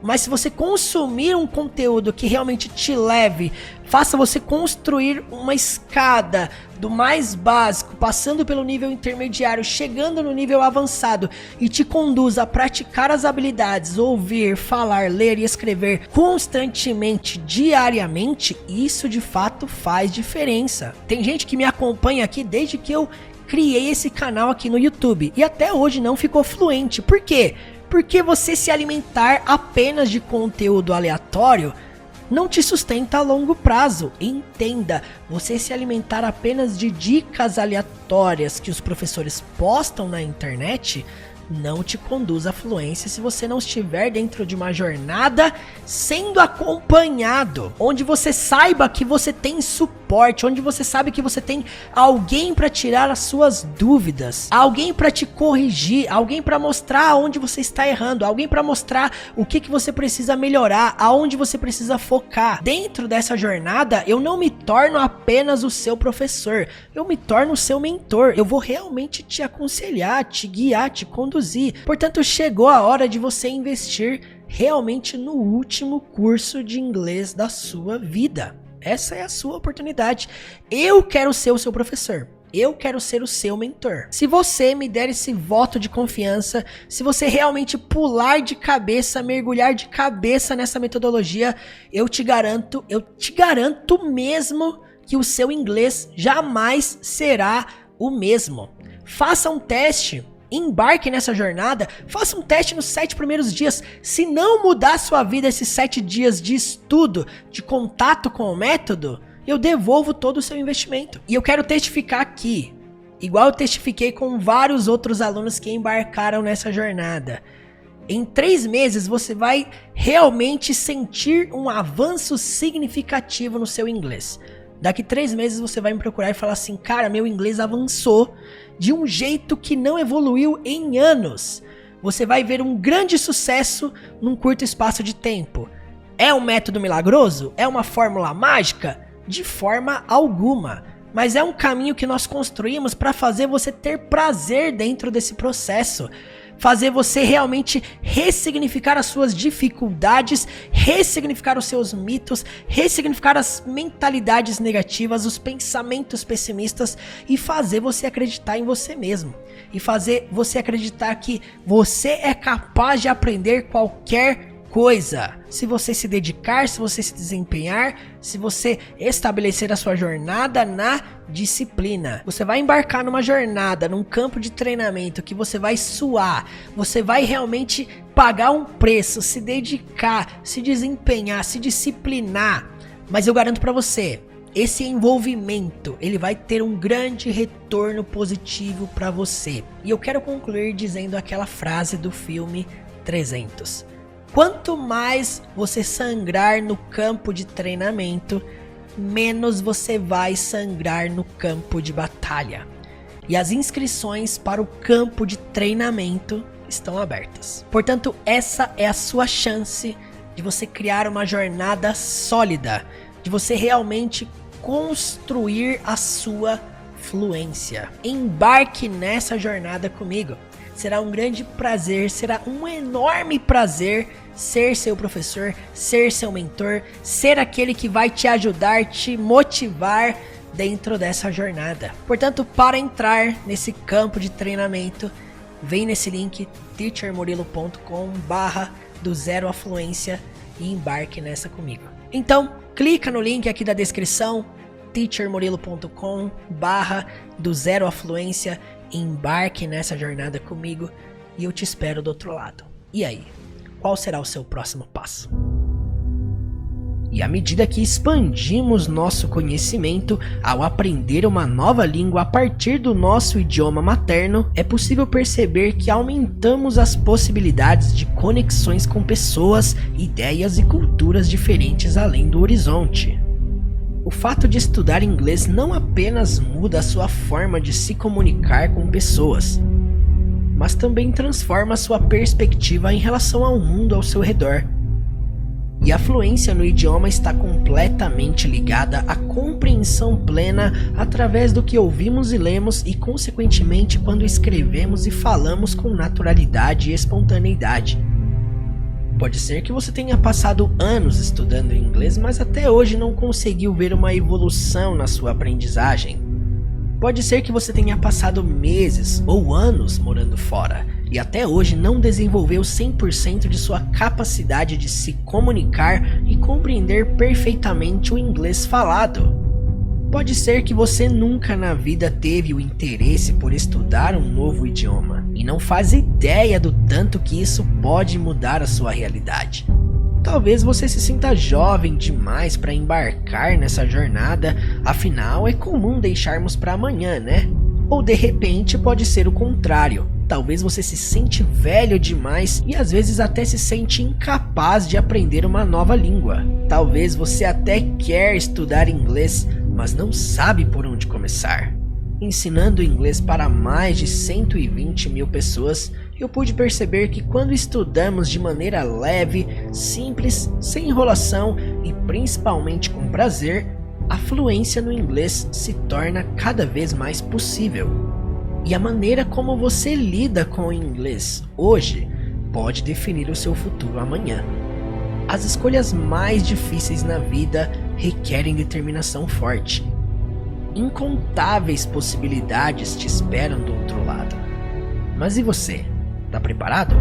Mas se você consumir um conteúdo que realmente te leve, faça você construir uma escada do mais básico, passando pelo nível intermediário, chegando no nível avançado e te conduza a praticar as habilidades, ouvir, falar, ler e escrever constantemente, diariamente, isso de fato faz diferença. Tem gente que me acompanha aqui desde que eu criei esse canal aqui no YouTube e até hoje não ficou fluente. Por quê? Porque você se alimentar apenas de conteúdo aleatório não te sustenta a longo prazo. Entenda, você se alimentar apenas de dicas aleatórias que os professores postam na internet não te conduz à fluência se você não estiver dentro de uma jornada sendo acompanhado, onde você saiba que você tem suporte, onde você sabe que você tem alguém para tirar as suas dúvidas, alguém para te corrigir, alguém para mostrar onde você está errando, alguém para mostrar o que você precisa melhorar, aonde você precisa focar. Dentro dessa jornada, eu não me torno apenas o seu professor, eu me torno o seu mentor, eu vou realmente te aconselhar, te guiar, te conduzir. Portanto, chegou a hora de você investir realmente no último curso de inglês da sua vida. Essa é a sua oportunidade. Eu quero ser o seu professor. Eu quero ser o seu mentor. Se você me der esse voto de confiança, se você realmente pular de cabeça, mergulhar de cabeça nessa metodologia, eu te garanto mesmo que o seu inglês jamais será o mesmo. Faça um teste. Embarque nessa jornada, faça um teste nos 7 primeiros dias. Se não mudar a sua vida esses 7 dias de estudo, de contato com o método, eu devolvo todo o seu investimento. E eu quero testificar aqui, igual eu testifiquei com vários outros alunos que embarcaram nessa jornada. Em 3 meses você vai realmente sentir um avanço significativo no seu inglês. Daqui 3 meses você vai me procurar e falar assim, cara, meu inglês avançou de um jeito que não evoluiu em anos. Você vai ver um grande sucesso num curto espaço de tempo. É um método milagroso? É uma fórmula mágica? De forma alguma. Mas é um caminho que nós construímos para fazer você ter prazer dentro desse processo. Fazer você realmente ressignificar as suas dificuldades, ressignificar os seus mitos, ressignificar as mentalidades negativas, os pensamentos pessimistas e fazer você acreditar em você mesmo. E fazer você acreditar que você é capaz de aprender qualquer coisa. Se você se dedicar, se você se desempenhar, se você estabelecer a sua jornada na disciplina. Você vai embarcar numa jornada, num campo de treinamento que você vai suar, você vai realmente pagar um preço, se dedicar, se desempenhar, se disciplinar. Mas eu garanto pra você, esse envolvimento, ele vai ter um grande retorno positivo pra você. E eu quero concluir dizendo aquela frase do filme 300. Quanto mais você sangrar no campo de treinamento, menos você vai sangrar no campo de batalha. E as inscrições para o campo de treinamento estão abertas. Portanto, essa é a sua chance de você criar uma jornada sólida, de você realmente construir a sua fluência. Embarque nessa jornada comigo. Será um grande prazer, será um enorme prazer ser seu professor, ser seu mentor, ser aquele que vai te ajudar, te motivar dentro dessa jornada. Portanto, para entrar nesse campo de treinamento, vem nesse link teachermurilo.com/do zero à fluência e embarque nessa comigo. Então, clica no link aqui da descrição, teachermurilo.com/do zero à fluência. Embarque nessa jornada comigo e eu te espero do outro lado. E aí, qual será o seu próximo passo? E à medida que expandimos nosso conhecimento ao aprender uma nova língua a partir do nosso idioma materno, é possível perceber que aumentamos as possibilidades de conexões com pessoas, ideias e culturas diferentes além do horizonte. O fato de estudar inglês não apenas muda a sua forma de se comunicar com pessoas, mas também transforma a sua perspectiva em relação ao mundo ao seu redor. E a fluência no idioma está completamente ligada à compreensão plena através do que ouvimos e lemos e, consequentemente, quando escrevemos e falamos com naturalidade e espontaneidade. Pode ser que você tenha passado anos estudando inglês, mas até hoje não conseguiu ver uma evolução na sua aprendizagem. Pode ser que você tenha passado meses ou anos morando fora e até hoje não desenvolveu 100% de sua capacidade de se comunicar e compreender perfeitamente o inglês falado. Pode ser que você nunca na vida teve o interesse por estudar um novo idioma e não faz ideia do tanto que isso pode mudar a sua realidade. Talvez você se sinta jovem demais para embarcar nessa jornada, afinal é comum deixarmos para amanhã, né? Ou de repente pode ser o contrário. Talvez você se sente velho demais e às vezes até se sente incapaz de aprender uma nova língua. Talvez você até quer estudar inglês, mas não sabe por onde começar. Ensinando inglês para mais de 120 mil pessoas, eu pude perceber que quando estudamos de maneira leve, simples, sem enrolação e principalmente com prazer, a fluência no inglês se torna cada vez mais possível. E a maneira como você lida com o inglês hoje pode definir o seu futuro amanhã. As escolhas mais difíceis na vida requerem determinação forte. Incontáveis possibilidades te esperam do outro lado. Mas e você? Tá preparado?